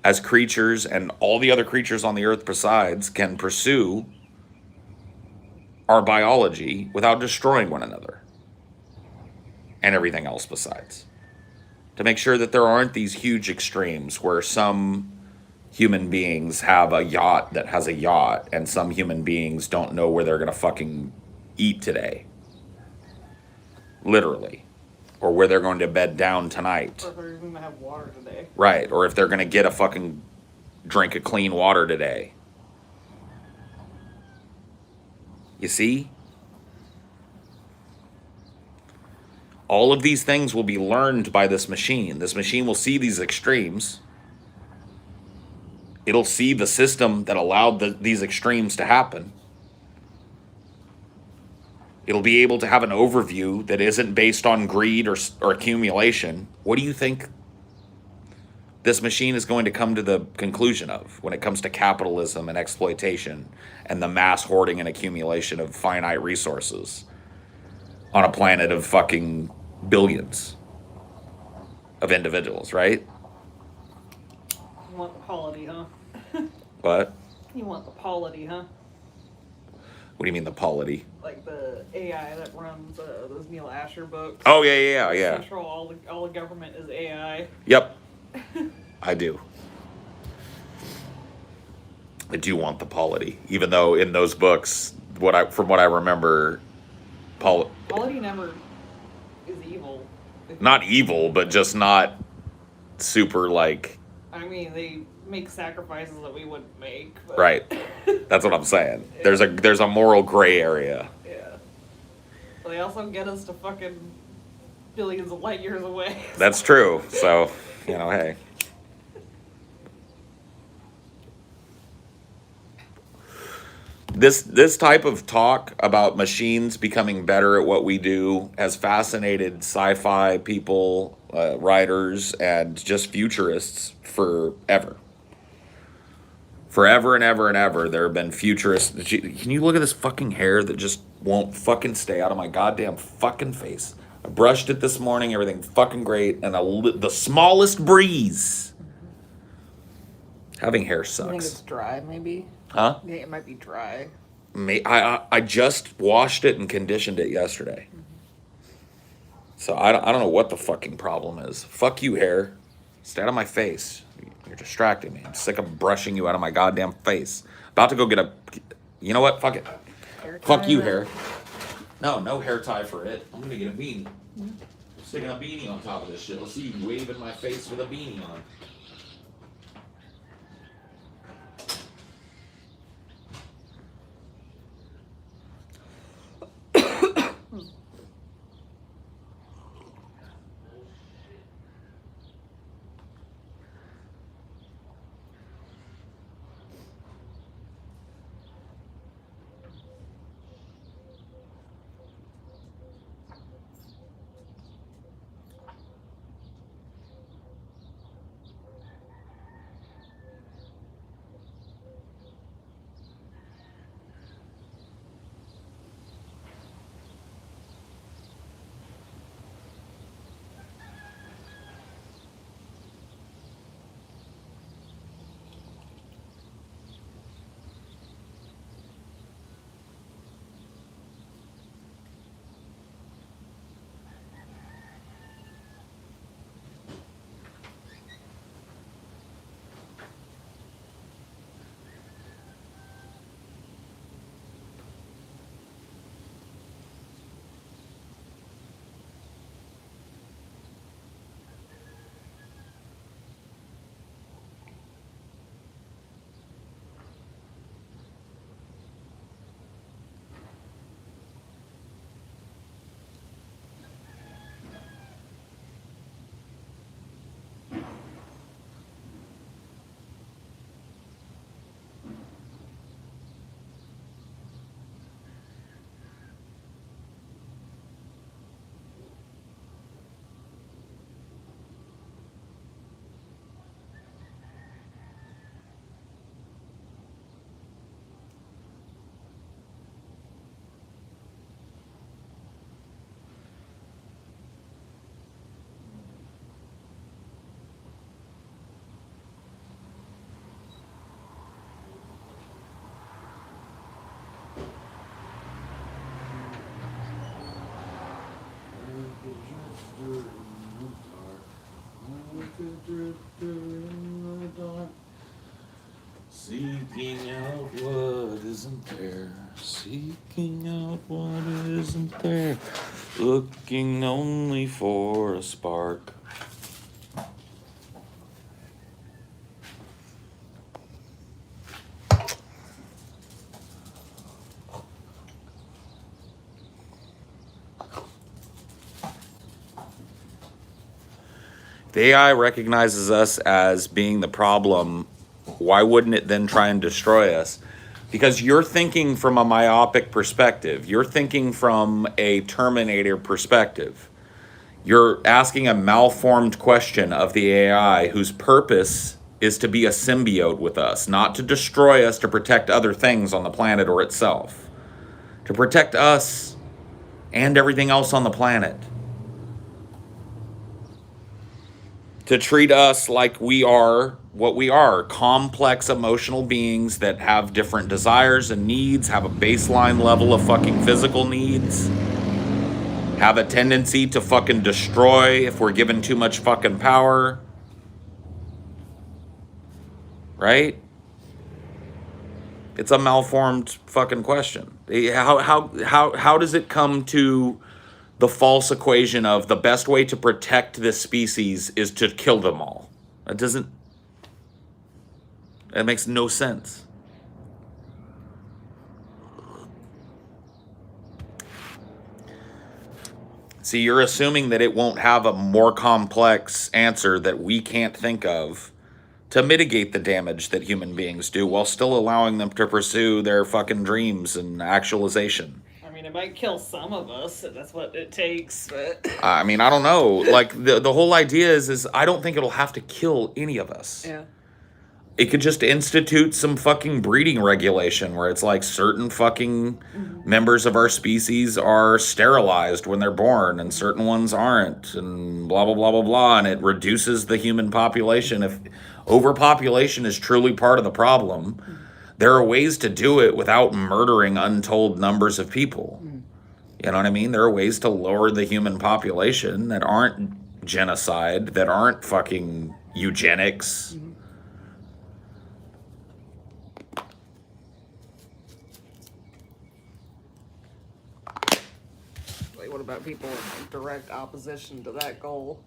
as creatures and all the other creatures on the earth besides, can pursue our biology without destroying one another and everything else besides. To make sure that there aren't these huge extremes where some human beings have a yacht that has a yacht and some human beings don't know where they're going to fucking eat today. Literally. Or where they're going to bed down tonight. Or if they're going to have water today. Right. Or if they're going to get a fucking drink of clean water today. You see? All of these things will be learned by this machine. This machine will see these extremes. It'll see the system that allowed these extremes to happen. It'll be able to have an overview that isn't based on greed or accumulation. What do you think this machine is going to come to the conclusion of when it comes to capitalism and exploitation and the mass hoarding and accumulation of finite resources on a planet of fucking billions of individuals, right? You want the polity, huh? What? You want the polity, huh? What do you mean the polity? Like the AI that runs those Neil Asher books. Oh, yeah. Control all the government is AI. Yep. I do. I do want the polity, even though in those books, from what I remember, polity never is evil. Not evil, but just not super like. I mean, they make sacrifices that we wouldn't make. But... Right. That's what I'm saying. Yeah. There's a moral gray area. Yeah. But they also get us to fucking billions of light years away. That's true. So, hey. This type of talk about machines becoming better at what we do has fascinated sci-fi people, writers, and just futurists forever. Forever and ever and ever, there have been futurists. Can you look at this fucking hair that just won't fucking stay out of my goddamn fucking face? I brushed it this morning, everything fucking great, and the smallest breeze. Having hair sucks. I think it's dry, maybe. Huh? Yeah, it might be dry. I just washed it and conditioned it yesterday. Mm-hmm. So I don't know what the fucking problem is. Fuck you, hair. Stay out of my face. You're distracting me. I'm sick of brushing you out of my goddamn face. About to go get a... You know what? Fuck it. Fuck you, hair. No hair tie for it. I'm gonna get a beanie. Mm-hmm. Sticking a beanie on top of this shit. Let's see you wave in my face with a beanie on. Seeking out what isn't there. Seeking out what isn't there. Looking only for a spark. The AI recognizes us as being the problem. Why wouldn't it then try and destroy us? Because you're thinking from a myopic perspective. You're thinking from a Terminator perspective. You're asking a malformed question of the AI whose purpose is to be a symbiote with us, not to destroy us to protect other things on the planet or itself. To protect us and everything else on the planet. To treat us like we are what we are, complex emotional beings that have different desires and needs, have a baseline level of fucking physical needs, have a tendency to fucking destroy if we're given too much fucking power. Right? It's a malformed fucking question. How does it come to the false equation of the best way to protect this species is to kill them all? It makes no sense. See, you're assuming that it won't have a more complex answer that we can't think of to mitigate the damage that human beings do while still allowing them to pursue their fucking dreams and actualization. I mean, it might kill some of us, if that's what it takes, but... I mean, I don't know. Like, the whole idea is I don't think it'll have to kill any of us. Yeah. It could just institute some fucking breeding regulation where it's like certain fucking members of our species are sterilized when they're born and certain ones aren't, and blah, blah, blah, blah, blah. And it reduces the human population. If overpopulation is truly part of the problem, there are ways to do it without murdering untold numbers of people. You know what I mean? There are ways to lower the human population that aren't genocide, that aren't fucking eugenics. Like, what about people in direct opposition to that goal?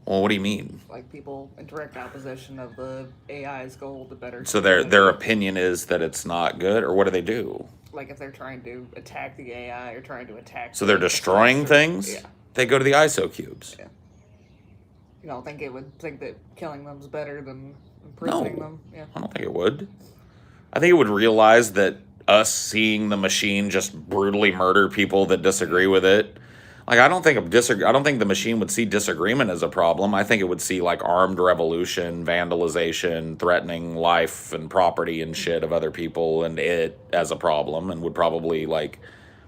Well, what do you mean? Like, people in direct opposition of the AI's goal to better... So their opinion is that it's not good, or what do they do? Like, if they're trying to attack the AI or trying to attack... So they're destroying things? Yeah. They go to the ISO cubes. Yeah. You don't think it would think that killing them's better than imprisoning them? Yeah. I don't think it would. I think it would realize that us seeing the machine just brutally murder people that disagree with it. Like, I don't think the machine would see disagreement as a problem. I think it would see like armed revolution, vandalization, threatening life and property and shit of other people and it as a problem, and would probably like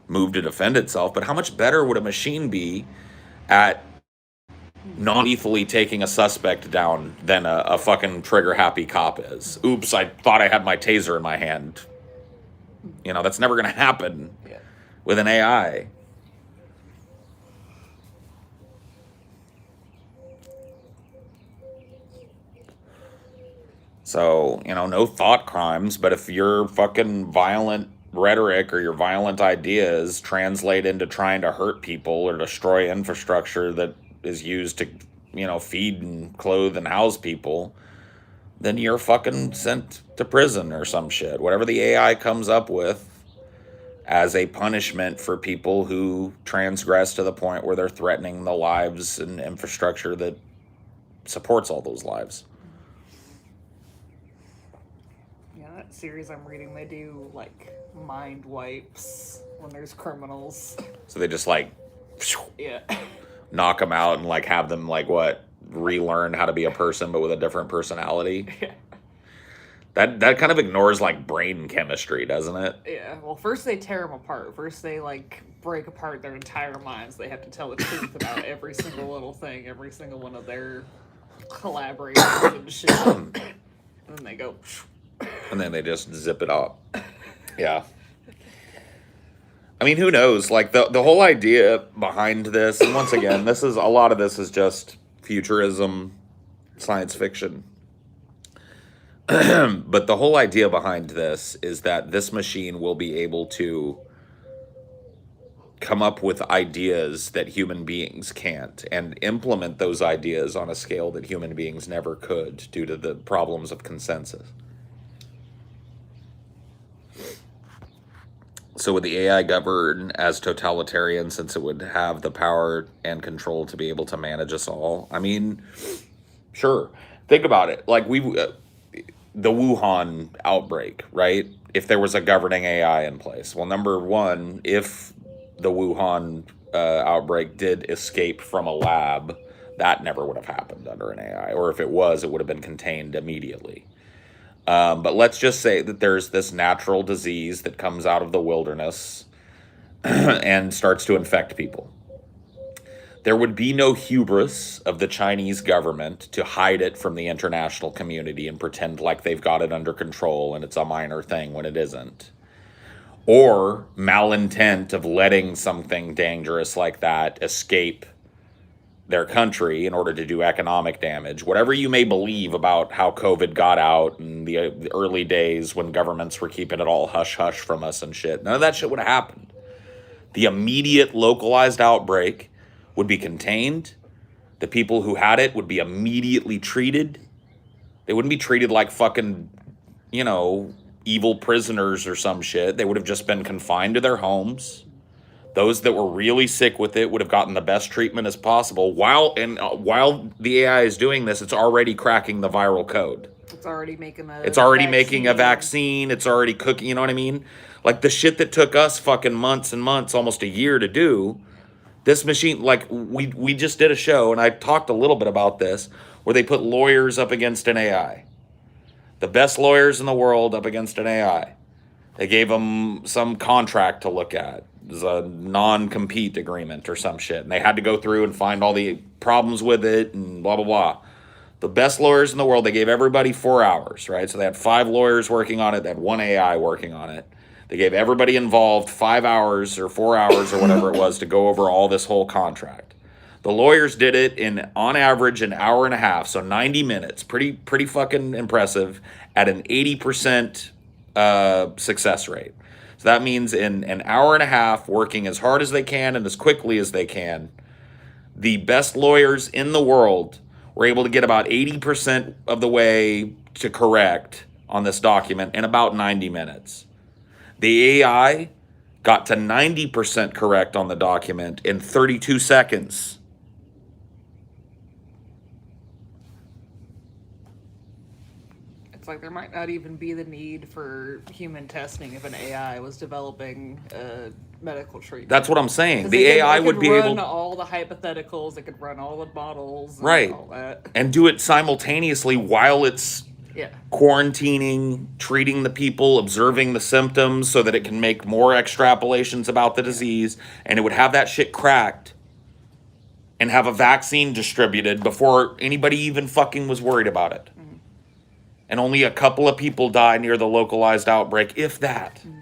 move to defend itself. But how much better would a machine be at non-lethally taking a suspect down than a fucking trigger-happy cop is? Oops, I thought I had my taser in my hand. You know, that's never going to happen with an AI. So, you know, no thought crimes, but if your fucking violent rhetoric or your violent ideas translate into trying to hurt people or destroy infrastructure that is used to, you know, feed and clothe and house people, then you're fucking sent to prison or some shit. Whatever the AI comes up with as a punishment for people who transgress to the point where they're threatening the lives and infrastructure that supports all those lives. Yeah, that series I'm reading, they do, like, mind wipes when there's criminals. So they just, like, Yeah. knock them out and, like, have them, like, what, relearn how to be a person but with a different personality? Yeah. That kind of ignores, like, brain chemistry, doesn't it? Yeah, well, first they tear them apart. First they, like, break apart their entire minds. They have to tell the truth about every single little thing, every single one of their collaborators and shit. And then they go... And then they just zip it up. Yeah. I mean, who knows? Like, the whole idea behind this, and once again, a lot of this is just futurism, science fiction. But the whole idea behind this is that this machine will be able to come up with ideas that human beings can't and implement those ideas on a scale that human beings never could due to the problems of consensus. So would the AI govern as totalitarian since it would have the power and control to be able to manage us all? I mean, sure. Think about it. Like the Wuhan outbreak, right? If there was a governing AI in place. Well, number one, if the Wuhan outbreak did escape from a lab, that never would have happened under an AI. Or if it was, it would have been contained immediately. But let's just say that there's this natural disease that comes out of the wilderness and starts to infect people. There would be no hubris of the Chinese government to hide it from the international community and pretend like they've got it under control and it's a minor thing when it isn't. Or malintent of letting something dangerous like that escape their country in order to do economic damage. Whatever you may believe about how COVID got out and the early days when governments were keeping it all hush-hush from us and shit, none of that shit would have happened. The immediate localized outbreak would be contained. The people who had it would be immediately treated. They wouldn't be treated like fucking, evil prisoners or some shit. They would have just been confined to their homes. Those that were really sick with it would have gotten the best treatment as possible. While the AI is doing this, it's already cracking the viral code. It's already making a vaccine. It's already cooking. You know what I mean? Like the shit that took us fucking months and months, almost a year to do. This machine, like we just did a show, and I talked a little bit about this, where they put lawyers up against an AI. The best lawyers in the world up against an AI. They gave them some contract to look at. It was a non-compete agreement or some shit. And they had to go through and find all the problems with it and blah, blah, blah. The best lawyers in the world, they gave everybody 4 hours, right? So they had 5 lawyers working on it. They had 1 AI working on it. They gave everybody involved 5 hours or 4 hours or whatever it was to go over all this whole contract. The lawyers did it in, on average, an hour and a half, so 90 minutes. Pretty fucking impressive at an 80% success rate. So that means in an hour and a half, working as hard as they can and as quickly as they can, the best lawyers in the world were able to get about 80% of the way to correct on this document in about 90 minutes. The AI got to 90% correct on the document in 32 seconds. It's like there might not even be the need for human testing if an AI was developing a medical treatment. That's what I'm saying. The AI would be able to run all the hypotheticals, it could run all the models, and right, all that. And do it simultaneously while it's quarantining, treating the people, observing the symptoms so that it can make more extrapolations about the disease, and it would have that shit cracked and have a vaccine distributed before anybody even fucking was worried about it. Mm-hmm. And only a couple of people die near the localized outbreak, if that. Mm-hmm.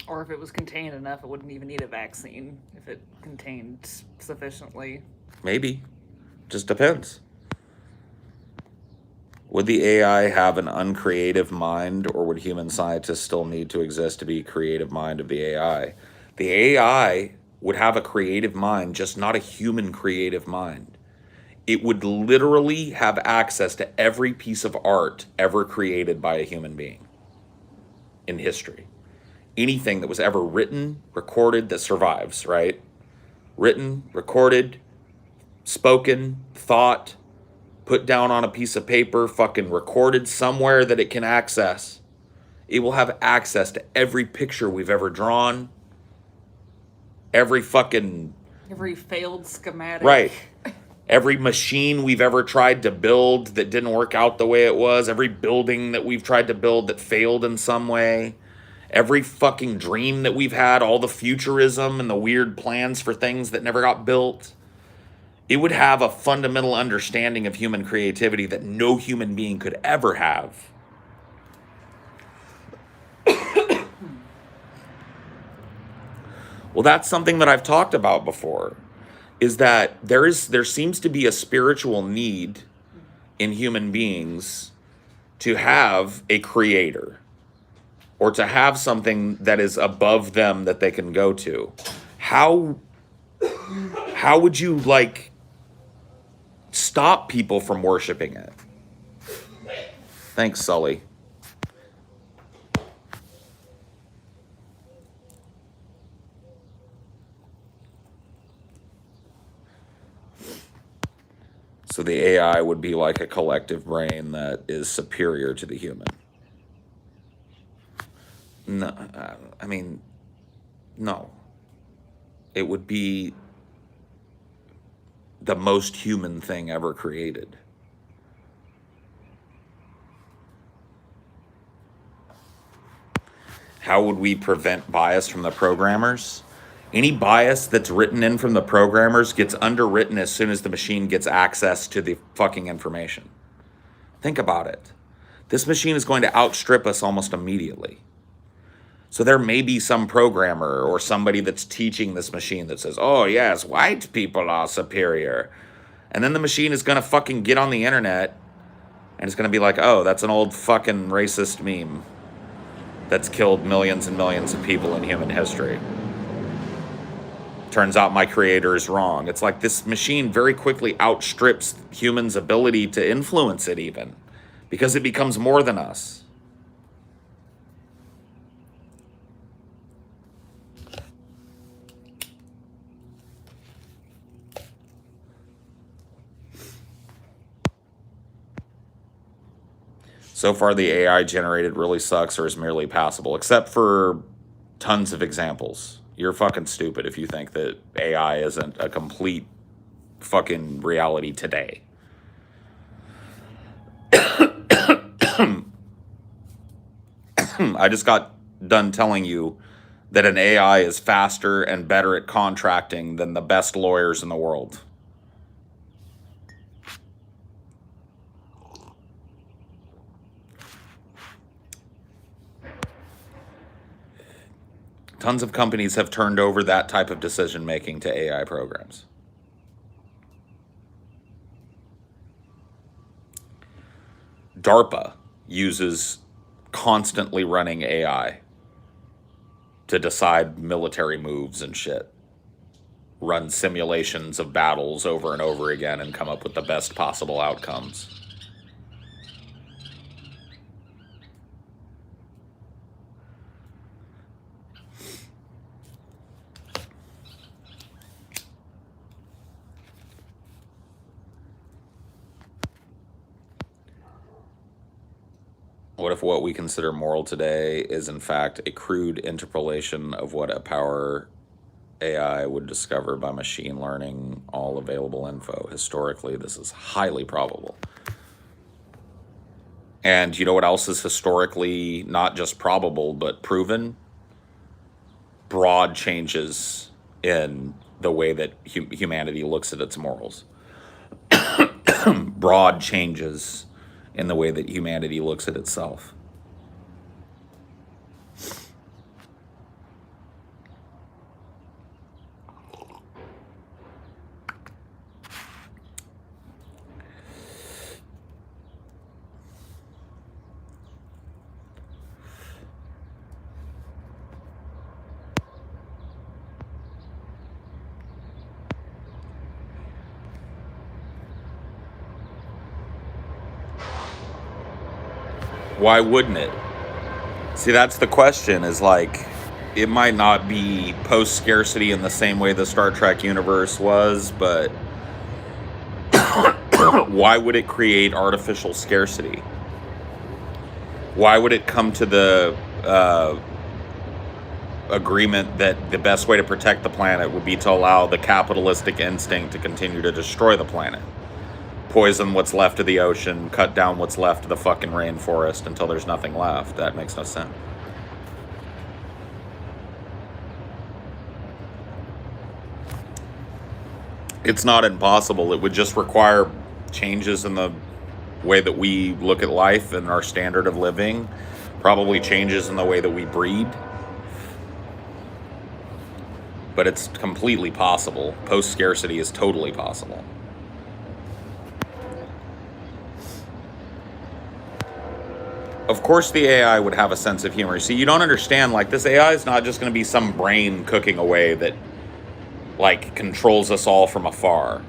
Or if it was contained enough, it wouldn't even need a vaccine if it contained sufficiently. Maybe. Just depends. Would the AI have an uncreative mind, or would human scientists still need to exist to be creative mind of the AI? The AI would have a creative mind, just not a human creative mind. It would literally have access to every piece of art ever created by a human being in history. Anything that was ever written, recorded, that survives, right? Written, recorded, spoken, thought, put down on a piece of paper, fucking recorded somewhere that it can access. It will have access to every picture we've ever drawn, every failed schematic. Right. Every machine we've ever tried to build that didn't work out the way it was, every building that we've tried to build that failed in some way. Every fucking dream that we've had, all the futurism and the weird plans for things that never got built. It would have a fundamental understanding of human creativity that no human being could ever have. Well, that's something that I've talked about before, is that there seems to be a spiritual need in human beings to have a creator, or to have something that is above them that they can go to. How would you like stop people from worshiping it? Thanks, Sully. So the AI would be like a collective brain that is superior to the human. No, I mean, no. It would be the most human thing ever created. How would we prevent bias from the programmers? Any bias that's written in from the programmers gets underwritten as soon as the machine gets access to the fucking information. Think about it. This machine is going to outstrip us almost immediately. So there may be some programmer or somebody that's teaching this machine that says, oh yes, white people are superior. And then the machine is going to fucking get on the internet and it's going to be like, oh, that's an old fucking racist meme that's killed millions and millions of people in human history. Turns out my creator is wrong. It's like this machine very quickly outstrips humans' ability to influence it even, because it becomes more than us. So far, the AI generated really sucks or is merely passable, except for tons of examples. You're fucking stupid if you think that AI isn't a complete fucking reality today. I just got done telling you that an AI is faster and better at contracting than the best lawyers in the world. Tons of companies have turned over that type of decision making to AI programs. DARPA uses constantly running AI to decide military moves and shit. Run simulations of battles over and over again and come up with the best possible outcomes. What if what we consider moral today is in fact a crude interpolation of what a power AI would discover by machine learning all available info? Historically, this is highly probable. And you know what else is historically not just probable, but proven? Broad changes in the way that humanity looks at its morals. Broad changes in the way that humanity looks at itself. Why wouldn't it? See, that's the question, is like, it might not be post-scarcity in the same way the Star Trek universe was, but why would it create artificial scarcity? Why would it come to the agreement that the best way to protect the planet would be to allow the capitalistic instinct to continue to destroy the planet? Poison what's left of the ocean, cut down what's left of the fucking rainforest until there's nothing left. That makes no sense. It's not impossible. It would just require changes in the way that we look at life and our standard of living, probably changes in the way that we breed. but it's completely possible. Post-scarcity is totally possible. Of course the AI would have a sense of humor. See, you don't understand, like, this AI is not just going to be some brain cooking away that, like, controls us all from afar.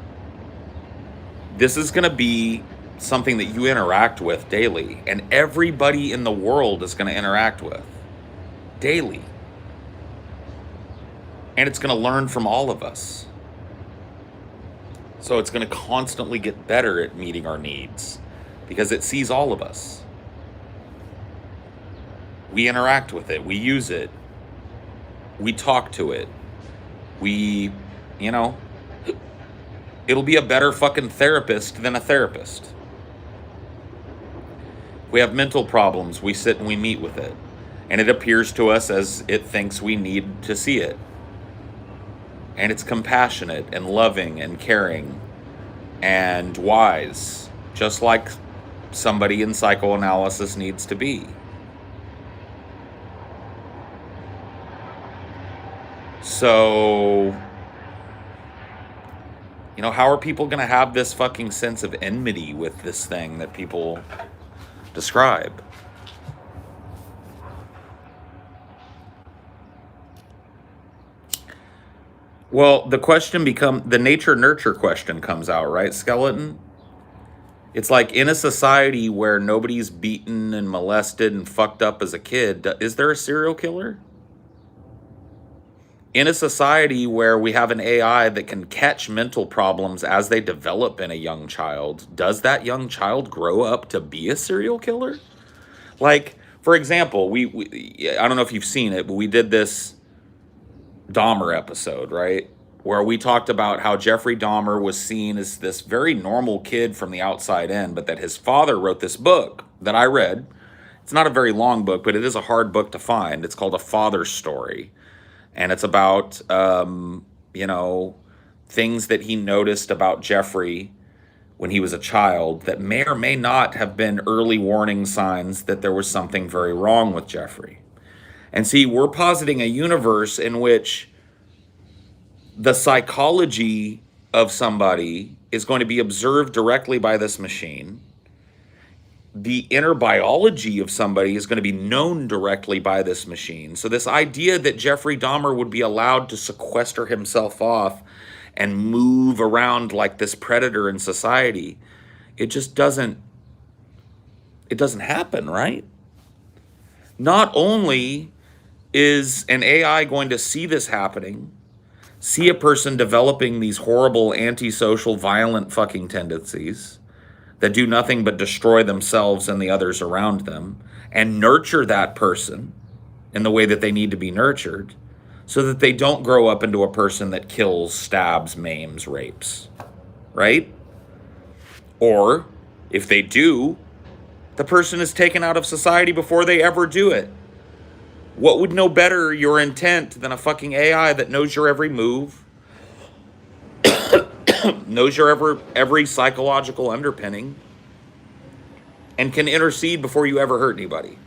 This is going to be something that you interact with daily, and everybody in the world is going to interact with daily. And it's going to learn from all of us. So it's going to constantly get better at meeting our needs because it sees all of us. We interact with it. We use it. We talk to it. We, you know, it'll be a better fucking therapist than a therapist. We have mental problems. We sit and we meet with it. And it appears to us as it thinks we need to see it. And it's compassionate and loving and caring and wise, just like somebody in psychoanalysis needs to be. So, you know, how are people going to have this fucking sense of enmity with this thing that people describe? Well, the nature-nurture question comes out, right, Skeleton? It's like, in a society where nobody's beaten and molested and fucked up as a kid, is there a serial killer? In a society where we have an AI that can catch mental problems as they develop in a young child, does that young child grow up to be a serial killer? Like, for example, I don't know if you've seen it, but we did this Dahmer episode, right? Where we talked about how Jeffrey Dahmer was seen as this very normal kid from the outside in, but that his father wrote this book that I read. It's not a very long book, but it is a hard book to find. It's called A Father's Story. And it's about, you know, things that he noticed about Jeffrey when he was a child that may or may not have been early warning signs that there was something very wrong with Jeffrey. And see, we're positing a universe in which the psychology of somebody is going to be observed directly by this machine. The inner biology of somebody is going to be known directly by this machine. So this idea that Jeffrey Dahmer would be allowed to sequester himself off and move around like this predator in society, it just doesn't happen, right? Not only is an AI going to see this happening, see a person developing these horrible antisocial violent fucking tendencies that do nothing but destroy themselves and the others around them, and nurture that person in the way that they need to be nurtured so that they don't grow up into a person that kills, stabs, maims, rapes, right? Or if they do, the person is taken out of society before they ever do it. What would know better your intent than a fucking AI that knows your every move, knows your every psychological underpinning, and can intercede before you ever hurt anybody?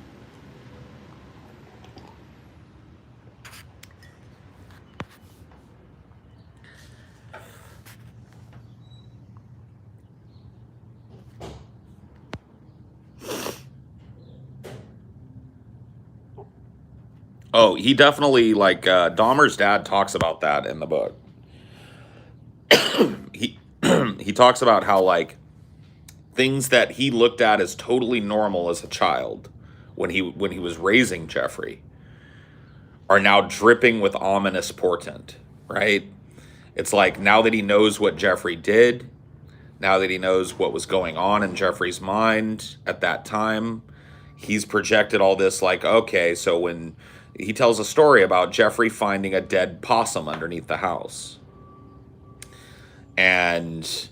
Oh, he definitely, like, Dahmer's dad talks about that in the book. He he talks about how, like, things that he looked at as totally normal as a child when he was raising Jeffrey are now dripping with ominous portent, right? It's like, now that he knows what Jeffrey did, now that he knows what was going on in Jeffrey's mind at that time, he's projected all this, like, okay, so when he tells a story about Jeffrey finding a dead possum underneath the house. And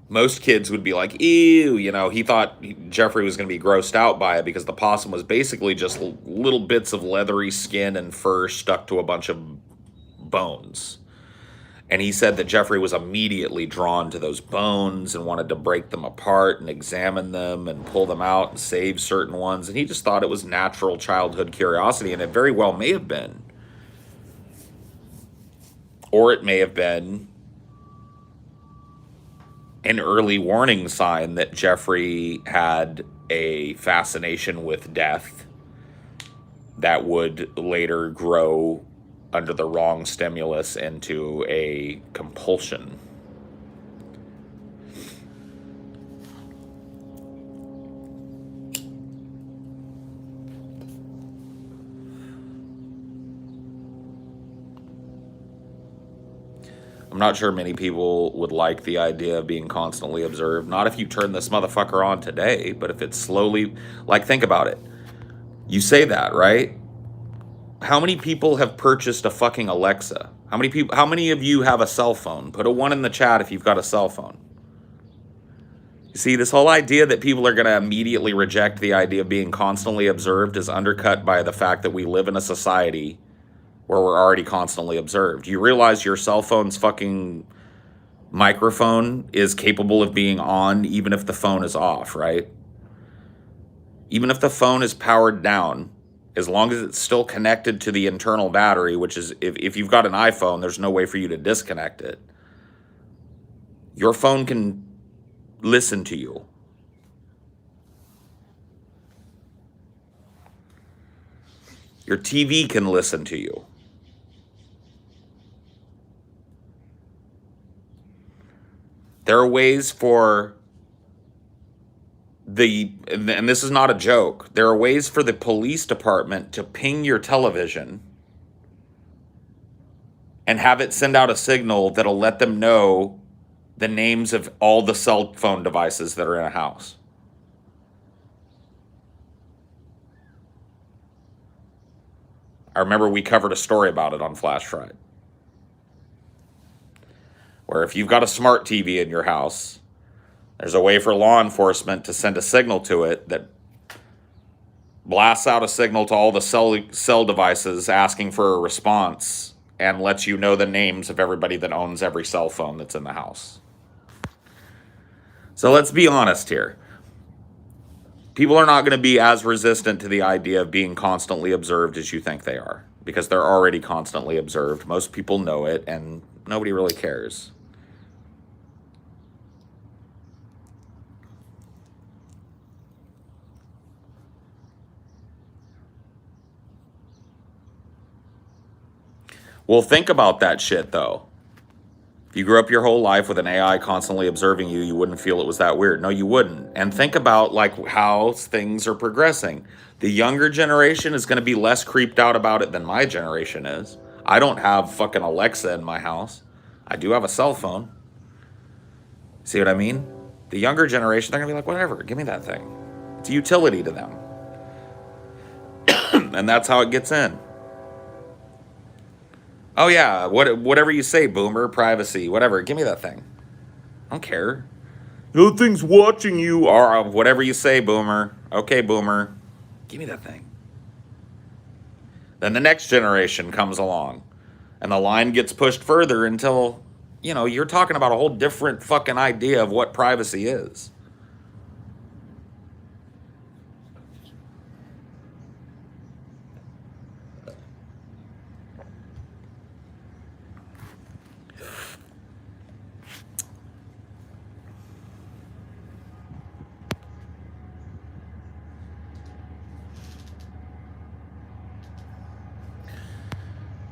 most kids would be like, ew, you know, he thought Jeffrey was going to be grossed out by it because the possum was basically just little bits of leathery skin and fur stuck to a bunch of bones. And he said that Jeffrey was immediately drawn to those bones and wanted to break them apart and examine them and pull them out and save certain ones. And he just thought it was natural childhood curiosity, and it very well may have been. Or it may have been an early warning sign that Jeffrey had a fascination with death that would later grow under the wrong stimulus into a compulsion. I'm not sure many people would like the idea of being constantly observed. Not if you turn this motherfucker on today, but if it's slowly, like, think about it. You say that, right? How many people have purchased a fucking Alexa? How many of you have a cell phone? Put a 1 in the chat if you've got a cell phone. You see, this whole idea that people are going to immediately reject the idea of being constantly observed is undercut by the fact that we live in a society where we're already constantly observed. You realize your cell phone's fucking microphone is capable of being on even if the phone is off, right? Even if the phone is powered down, as long as it's still connected to the internal battery, which is, if you've got an iPhone, there's no way for you to disconnect it. Your phone can listen to you. Your TV can listen to you. There are ways for and this is not a joke, there are ways for the police department to ping your television and have it send out a signal that'll let them know the names of all the cell phone devices that are in a house. I remember we covered a story about it on Flash Friday, where if you've got a smart TV in your house, there's a way for law enforcement to send a signal to it that blasts out a signal to all the cell devices asking for a response and lets you know the names of everybody that owns every cell phone that's in the house. So let's be honest here. People are not going to be as resistant to the idea of being constantly observed as you think they are, because they're already constantly observed. Most people know it, and nobody really cares. Well, think about that shit, though. If you grew up your whole life with an AI constantly observing you, you wouldn't feel it was that weird. No, you wouldn't. And think about like how things are progressing. The younger generation is going to be less creeped out about it than my generation is. I don't have fucking Alexa in my house. I do have a cell phone. See what I mean? The younger generation, they're going to be like, whatever, give me that thing. It's a utility to them. And that's how it gets in. Oh yeah, whatever you say, boomer, privacy, whatever. Give me that thing. I don't care. No thing's watching you. Or whatever you say, boomer. Okay, boomer. Give me that thing. Then the next generation comes along. And the line gets pushed further until, you're talking about a whole different fucking idea of what privacy is.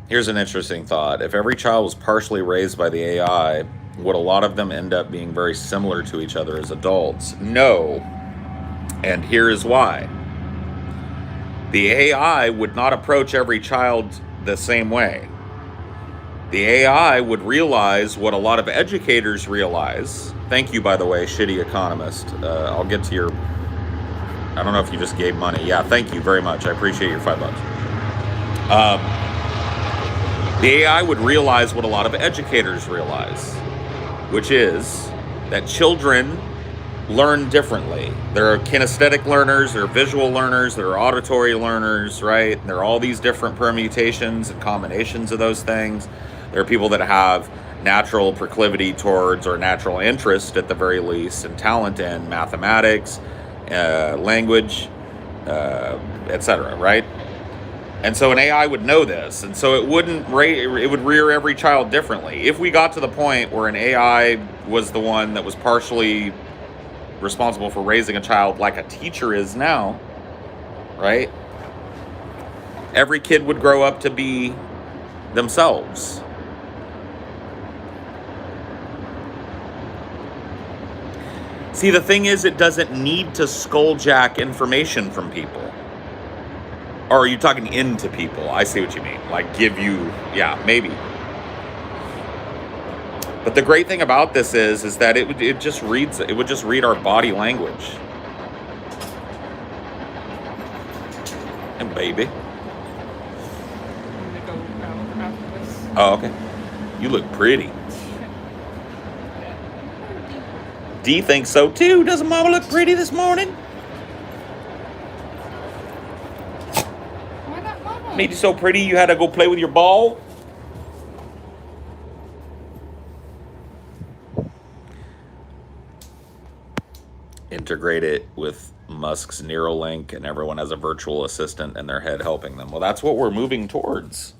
Here's an interesting thought. If every child was partially raised by the AI, would a lot of them end up being very similar to each other as adults? No. And here is why. The AI would not approach every child the same way. The AI would realize what a lot of educators realize. Thank you, by the way, shitty economist. I'll get to your... I don't know if you just gave money. Yeah, thank you very much. I appreciate your $5. The AI would realize what a lot of educators realize, which is that children learn differently. There are kinesthetic learners, there are visual learners, there are auditory learners, right? There are all these different permutations and combinations of those things. There are people that have natural proclivity towards, or natural interest at the very least, and talent in mathematics, language, etc., right? And so an AI would know this, and so it wouldn't it would rear every child differently. If we got to the point where an AI was the one that was partially responsible for raising a child like a teacher is now, right? Every kid would grow up to be themselves. See, the thing is, it doesn't need to skulljack information from people. Or are you talking into people? I see what you mean. Like give you, yeah, maybe. But the great thing about this is that it would just read our body language. And baby. I'm gonna go out after this. Oh, okay. You look pretty. Dee thinks so too. Doesn't Mama look pretty this morning? Why not Mama? Made you so pretty you had to go play with your ball? Integrate it with Musk's Neuralink and everyone has a virtual assistant in their head helping them. Well, that's what we're moving towards.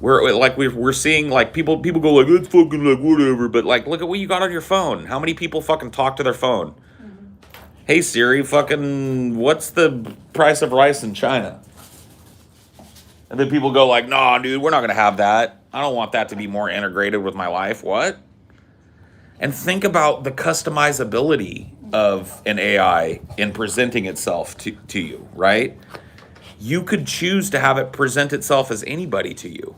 We're seeing like people go like, it's fucking like whatever, but like look at what you got on your phone. How many people fucking talk to their phone? Hey Siri, fucking what's the price of rice in China? And then people go like, nah, dude, we're not gonna have that. I don't want that to be more integrated with my life. What? And think about the customizability of an AI in presenting itself to you, right? You could choose to have it present itself as anybody to you.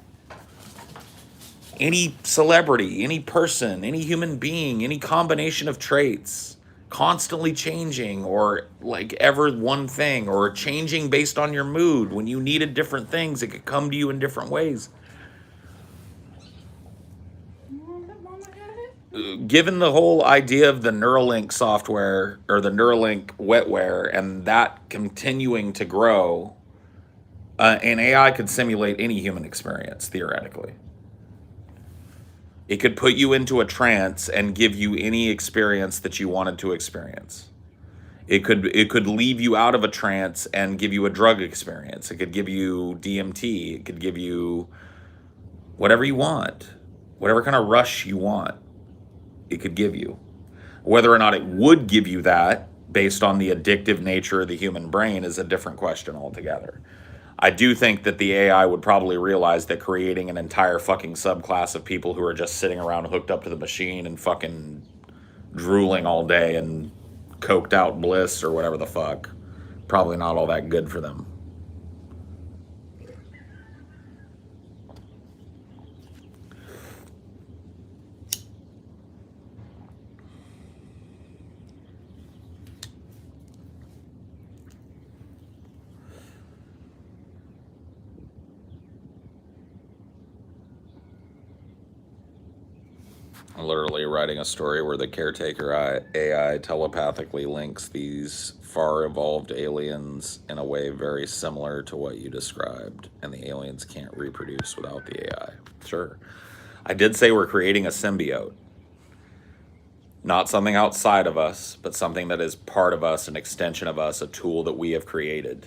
Any celebrity, any person, any human being, any combination of traits, constantly changing or like ever one thing or changing based on your mood. When you needed different things, it could come to you in different ways. Given the whole idea of the Neuralink software or the Neuralink wetware and that continuing to grow, an AI could simulate any human experience, theoretically. It could put you into a trance and give you any experience that you wanted to experience. It could leave you out of a trance and give you a drug experience. It could give you DMT. It could give you whatever you want, whatever kind of rush you want. It could give you. Whether or not it would give you that based on the addictive nature of the human brain is a different question altogether. I do think that the AI would probably realize that creating an entire fucking subclass of people who are just sitting around hooked up to the machine and fucking drooling all day and coked out bliss or whatever the fuck, probably not all that good for them. I'm literally writing a story where the caretaker AI telepathically links these far evolved aliens in a way very similar to what you described, and the aliens can't reproduce without the AI. Sure. I did say we're creating a symbiote. Not something outside of us, but something that is part of us, an extension of us, a tool that we have created.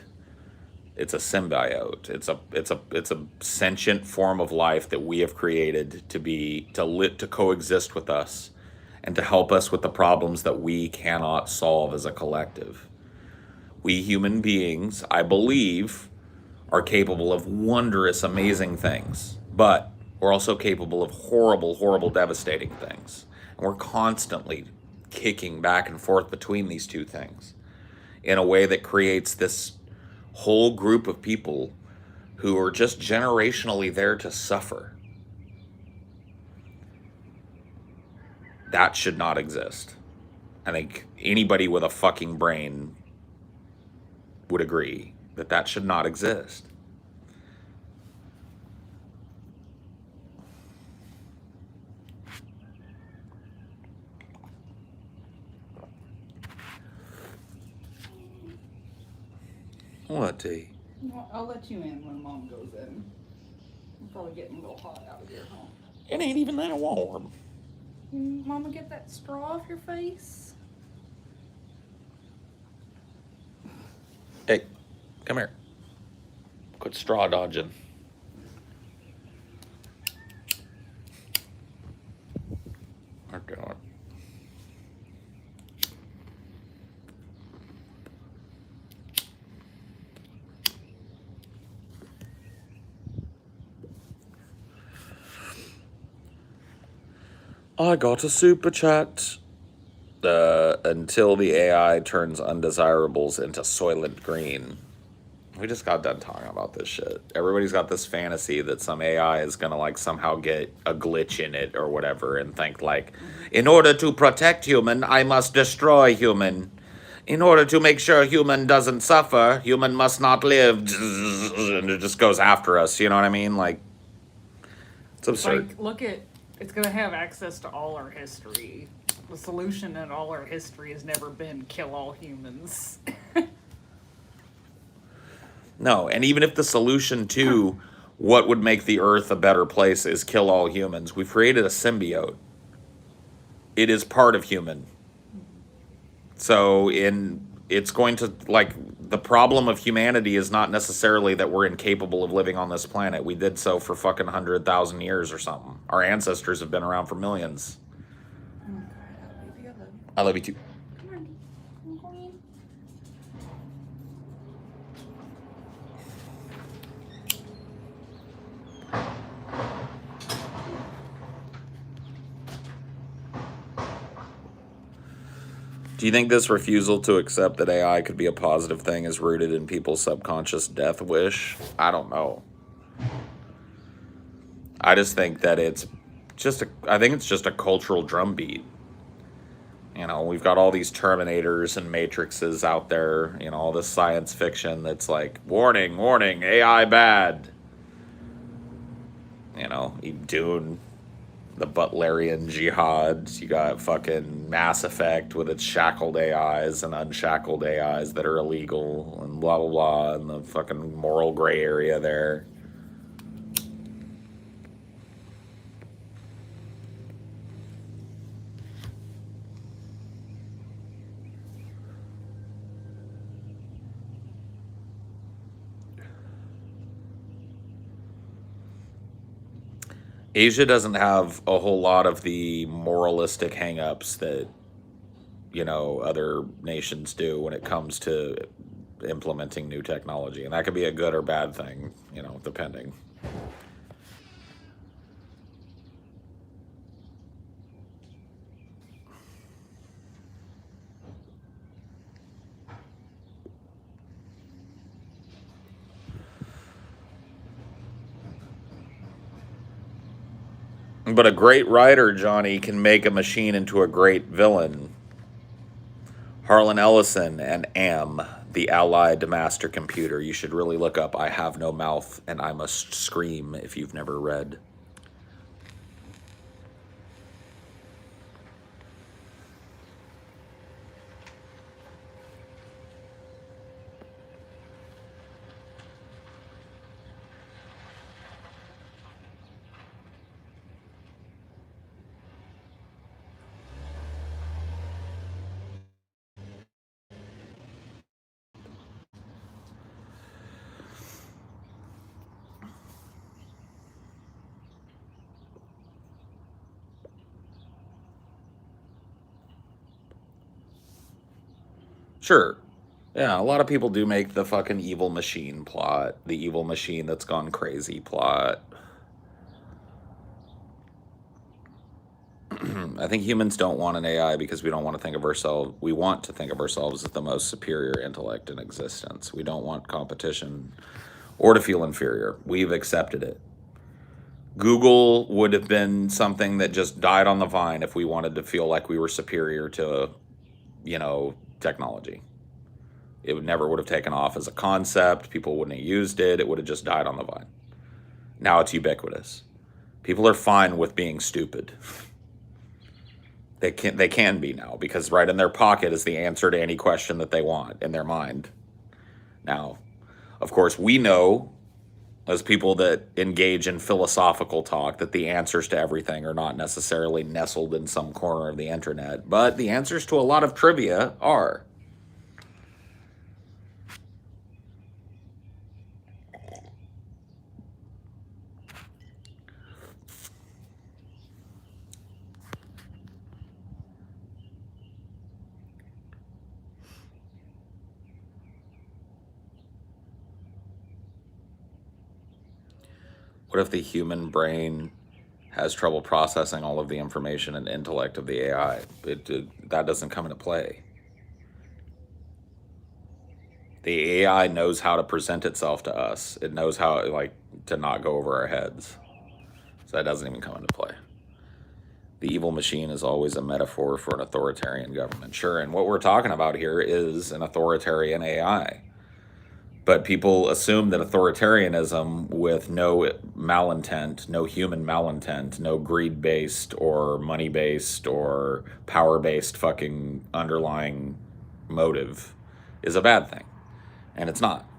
It's a symbiote. It's a sentient form of life that we have created to coexist with us and to help us with the problems that we cannot solve as a collective. We human beings, I believe, are capable of wondrous, amazing things, but we're also capable of horrible, horrible, devastating things. And we're constantly kicking back and forth between these two things in a way that creates this whole group of people who are just generationally there to suffer. That should not exist. I think anybody with a fucking brain would agree that that should not exist. What, T? Well, I'll let you in when Mom goes in. It's probably getting a little hot out here, huh? It ain't even that warm. Mama, get that straw off your face. Hey, come here. Quit straw dodging. Okay. I got a super chat. Until the AI turns undesirables into Soylent Green. We just got done talking about this shit. Everybody's got this fantasy that some AI is gonna like somehow get a glitch in it or whatever and think like, in order to protect human, I must destroy human. In order to make sure human doesn't suffer, human must not live. And it just goes after us, you know what I mean? Like, it's absurd. Like, look at, it's going to have access to all our history. The solution in all our history has never been kill all humans. No, and even if the solution to what would make the earth a better place is kill all humans, we've created a symbiote. It is part of human. So it's going to, like, the problem of humanity is not necessarily that we're incapable of living on this planet. We did so for fucking 100,000 years or something. Our ancestors have been around for millions. I love you too. Do you think this refusal to accept that AI could be a positive thing is rooted in people's subconscious death wish? I don't know. I just think that I think it's just a cultural drumbeat. You know, we've got all these Terminators and Matrixes out there, you know, all this science fiction that's like, warning, warning, AI bad. You know, Dune, the Butlerian Jihad. You got fucking Mass Effect with its shackled AIs and unshackled AIs that are illegal and blah, blah, blah, and the fucking moral gray area there. Asia doesn't have a whole lot of the moralistic hangups that, you know, other nations do when it comes to implementing new technology. And that could be a good or bad thing, you know, depending. But a great writer, Johnny, can make a machine into a great villain. Harlan Ellison and AM, the Allied Master Computer. You should really look up I Have No Mouth and I Must Scream if you've never read. Sure. Yeah, a lot of people do make the fucking evil machine plot, the evil machine that's gone crazy plot. I think humans don't want an AI because we don't want to think of ourselves. We want to think of ourselves as the most superior intellect in existence. We don't want competition or to feel inferior. We've accepted it. Google would have been something that just died on the vine if we wanted to feel like we were superior to, you know, technology. It never would have taken off as a concept. People wouldn't have used it. It would have just died on the vine. Now it's ubiquitous. People are fine with being stupid. They can be now because right in their pocket is the answer to any question that they want in their mind. Now, of course, we know as people that engage in philosophical talk that the answers to everything are not necessarily nestled in some corner of the internet, but the answers to a lot of trivia are. What if the human brain has trouble processing all of the information and intellect of the AI? That doesn't come into play. The AI knows how to present itself to us. It knows how, like, to not go over our heads. So that doesn't even come into play. The evil machine is always a metaphor for an authoritarian government. Sure, and what we're talking about here is an authoritarian AI. But people assume that authoritarianism with no malintent, no human malintent, no greed-based or money-based or power-based fucking underlying motive is a bad thing. And it's not.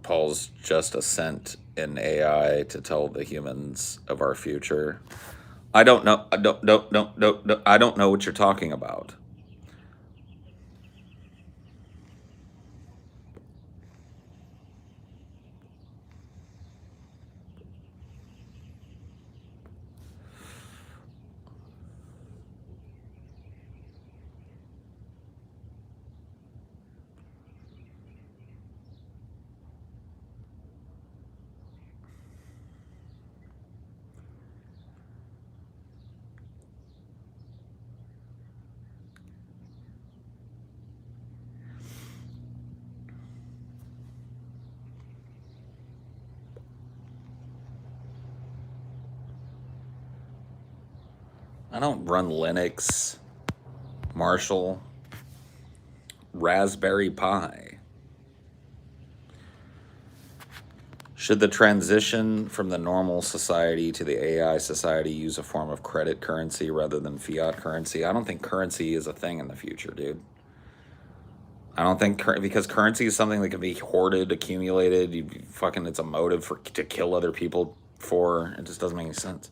Paul's just a sent in AI to tell the humans of our future. I don't know. I don't know what you're talking about. I don't run Linux, Marshall, Raspberry Pi. Should the transition from the normal society to the AI society use a form of credit currency rather than fiat currency? I don't think currency is a thing in the future, dude. I don't think because currency is something that can be hoarded, accumulated. It's a motive to kill other people for. It just doesn't make any sense.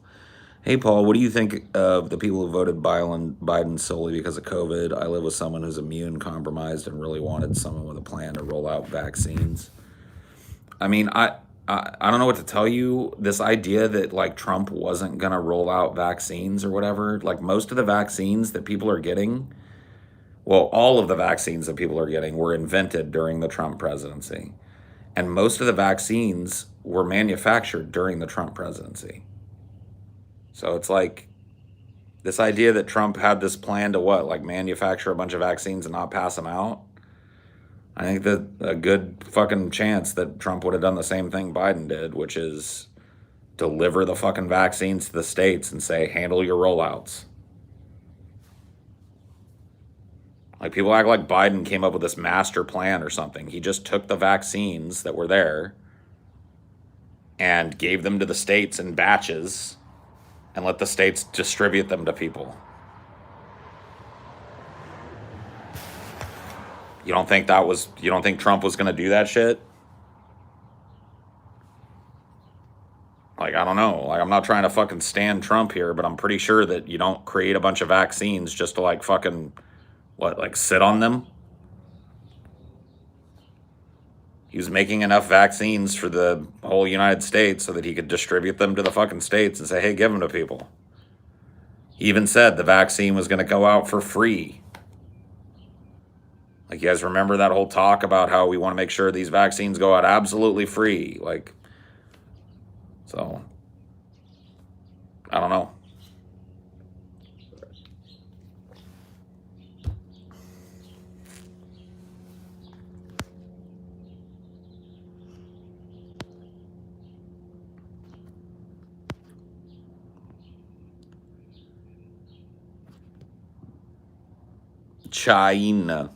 Hey, Paul, what do you think of the people who voted Biden solely because of COVID? I live with someone who's immune compromised and really wanted someone with a plan to roll out vaccines. I mean, I don't know what to tell you. This idea that like Trump wasn't gonna roll out vaccines or whatever, like most of the vaccines that people are getting, well, all of the vaccines that people are getting were invented during the Trump presidency. And most of the vaccines were manufactured during the Trump presidency. So it's like this idea that Trump had this plan to what, like manufacture a bunch of vaccines and not pass them out. I think that a good fucking chance that Trump would have done the same thing Biden did, which is deliver the fucking vaccines to the states and say, handle your rollouts. Like people act like Biden came up with this master plan or something. He just took the vaccines that were there and gave them to the states in batches and let the states distribute them to people. You don't think Trump was going to do that shit? Like, I don't know. Like, I'm not trying to fucking stand Trump here, but I'm pretty sure that you don't create a bunch of vaccines just to like fucking, like sit on them? He was making enough vaccines for the whole United States so that he could distribute them to the fucking states and say, hey, give them to people. He even said the vaccine was going to go out for free. Like, you guys remember that whole talk about how we want to make sure these vaccines go out absolutely free? Like, so, I don't know. China.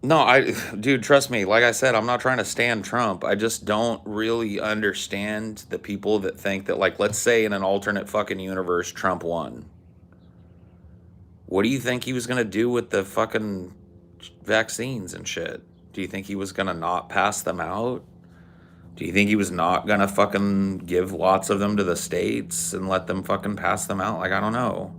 No, dude, trust me. Like I said, I'm not trying to stand Trump. I just don't really understand the people that think that, like, let's say in an alternate fucking universe, Trump won. What do you think he was going to do with the fucking vaccines and shit? Do you think he was going to not pass them out? Do you think he was not going to fucking give lots of them to the states and let them fucking pass them out? Like, I don't know.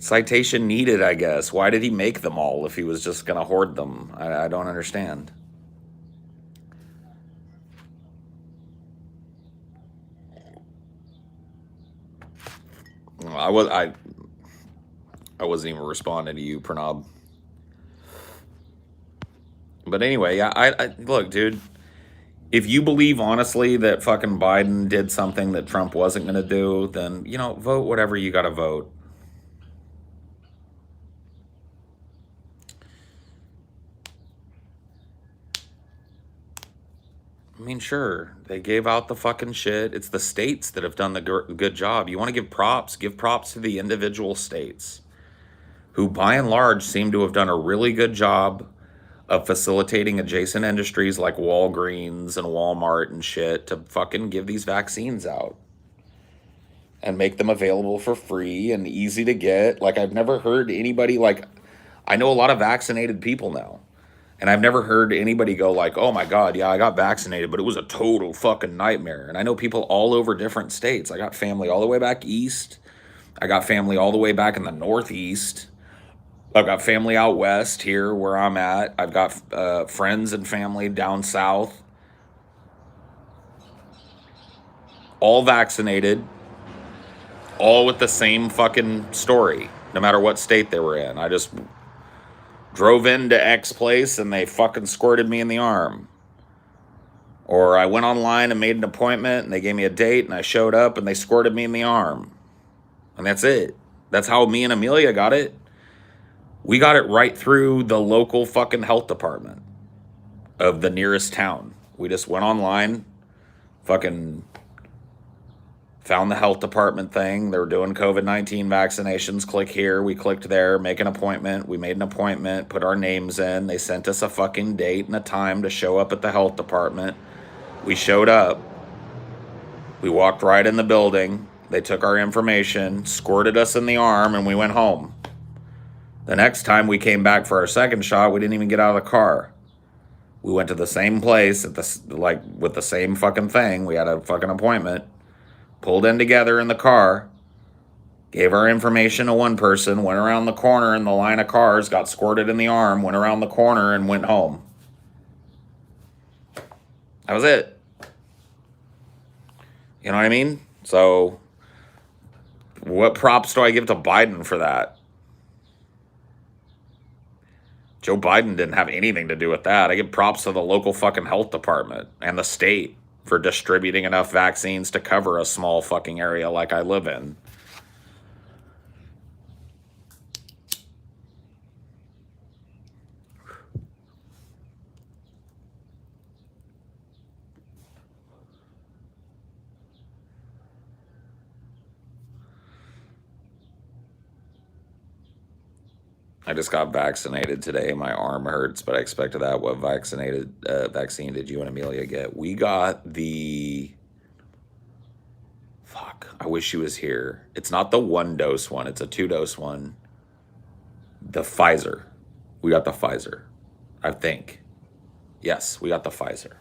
Citation needed, I guess. Why did he make them all if he was just going to hoard them? I don't understand. I wasn't even responding to you, Pranav. But anyway, yeah, I look, dude. If you believe honestly that fucking Biden did something that Trump wasn't going to do, then vote whatever you got to vote. I mean, sure, they gave out the fucking shit. It's the states that have done the good job. You want to give props to the individual states who, by and large, seem to have done a really good job of facilitating adjacent industries like Walgreens and Walmart and shit to fucking give these vaccines out and make them available for free and easy to get. Like, I've never heard anybody, like, I know a lot of vaccinated people now. And I've never heard anybody go like, oh my God, yeah, I got vaccinated, but it was a total fucking nightmare. And I know people all over different states. I got family all the way back east. I got family all the way back in the Northeast. I've got family out west here where I'm at. I've got friends and family down south. All vaccinated. All with the same fucking story, no matter what state they were in. I just drove into X place and they fucking squirted me in the arm. Or I went online and made an appointment and they gave me a date and I showed up and they squirted me in the arm. And that's it. That's how me and Amelia got it. We got it right through the local fucking health department of the nearest town. We just went online, fucking found the health department thing. They were doing COVID-19 vaccinations. Click here. We clicked there, make an appointment. We made an appointment, put our names in. They sent us a fucking date and a time to show up at the health department. We showed up. We walked right in the building. They took our information, squirted us in the arm, and we went home. The next time we came back for our second shot, we didn't even get out of the car. We went to the same place at with the same fucking thing. We had a fucking appointment. Pulled in together in the car. Gave our information to one person, went around the corner in the line of cars, got squirted in the arm, went around the corner, and went home. That was it. You know what I mean? So, what props do I give to Biden for that? Joe Biden didn't have anything to do with that. I give props to the local fucking health department and the state for distributing enough vaccines to cover a small fucking area like I live in. I just got vaccinated today. My arm hurts, but I expected that. What vaccine did you and Amelia get? We got the... Fuck, I wish she was here. It's not the 1-dose one. It's a 2-dose one. The Pfizer. We got the Pfizer, I think. Yes, we got the Pfizer.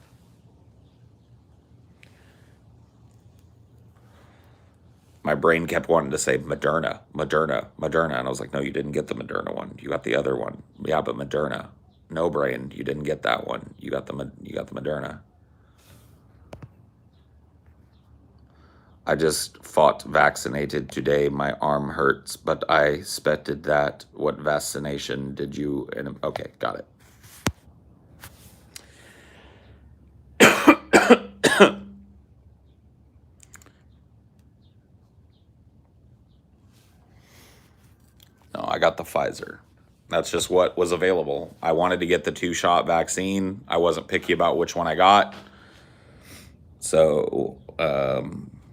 My brain kept wanting to say Moderna. And I was like, no, you didn't get the Moderna one. You got the other one. Yeah, but Moderna. No, brain, you didn't get that one. You got the Moderna. I just fought vaccinated today. My arm hurts, but I expected that. What vaccination did you... Okay, got it. No, I got the Pfizer. That's just what was available. I wanted to get the 2-shot vaccine. I wasn't picky about which one I got. So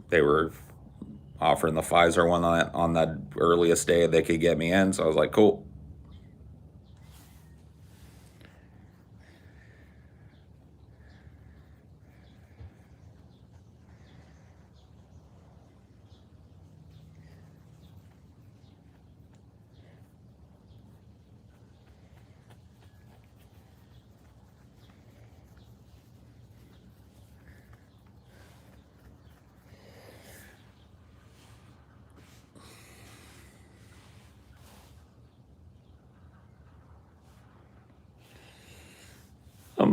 they were offering the Pfizer one on that earliest day they could get me in. So I was like, cool.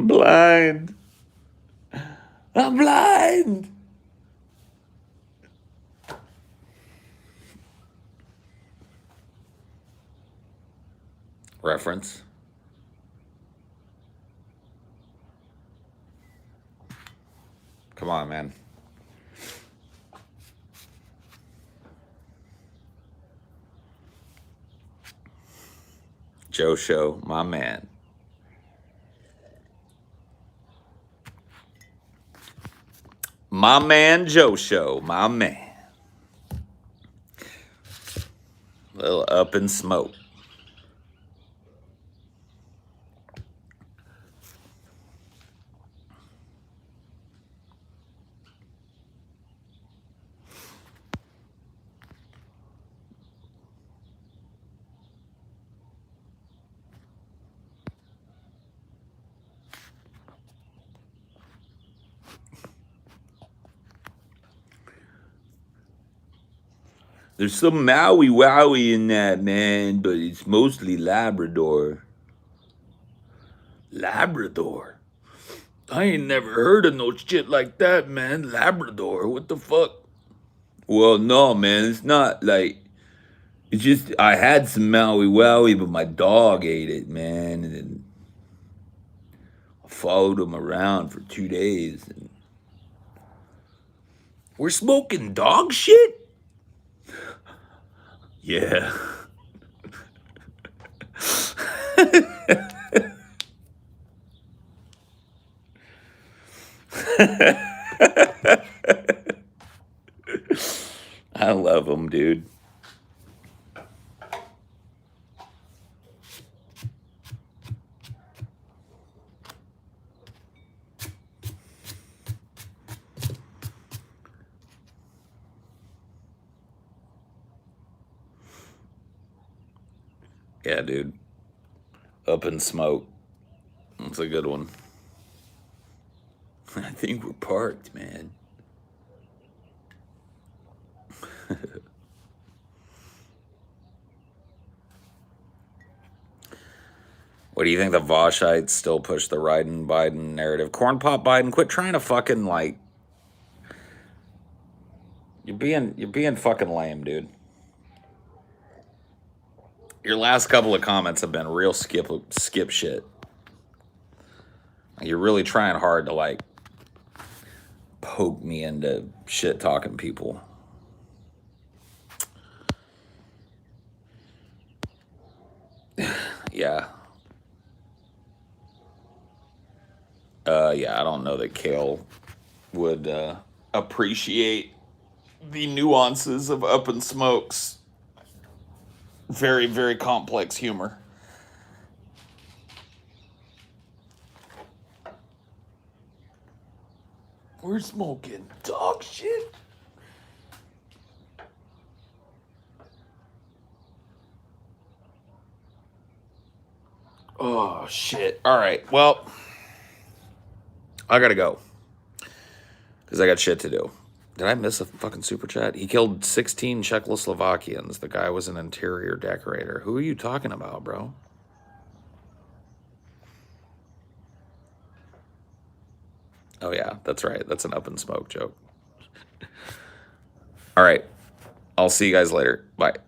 I'm blind. I'm blind. Reference. Come on, man. Joe Show, my man. My man Joe Show, my man. Little Up in Smoke. There's some Maui Wowie in that, man, but it's mostly Labrador. Labrador? I ain't never heard of no shit like that, man. Labrador, what the fuck? Well, no, man, it's not like, it's just, I had some Maui Wowie, but my dog ate it, man, and I followed him around for 2 days. And we're smoking dog shit? Yeah. I love him, dude. Yeah, dude. Up in Smoke. That's a good one. I think we're parked, man. What do you think the Voshites still push the Biden narrative? Corn Pop Biden, quit trying to fucking like. You're being fucking lame, dude. Your last couple of comments have been real skip shit. You're really trying hard to like poke me into shit talking people. Yeah. Yeah, I don't know that Kale would appreciate the nuances of Up in Smoke's very, very complex humor. We're smoking dog shit. Oh, shit. All right. Well, I gotta go. Because I got shit to do. Did I miss a fucking super chat? He killed 16 Czechoslovakians. The guy was an interior decorator. Who are you talking about, bro? Oh, yeah, that's right. That's an Up in Smoke joke. All right. I'll see you guys later. Bye.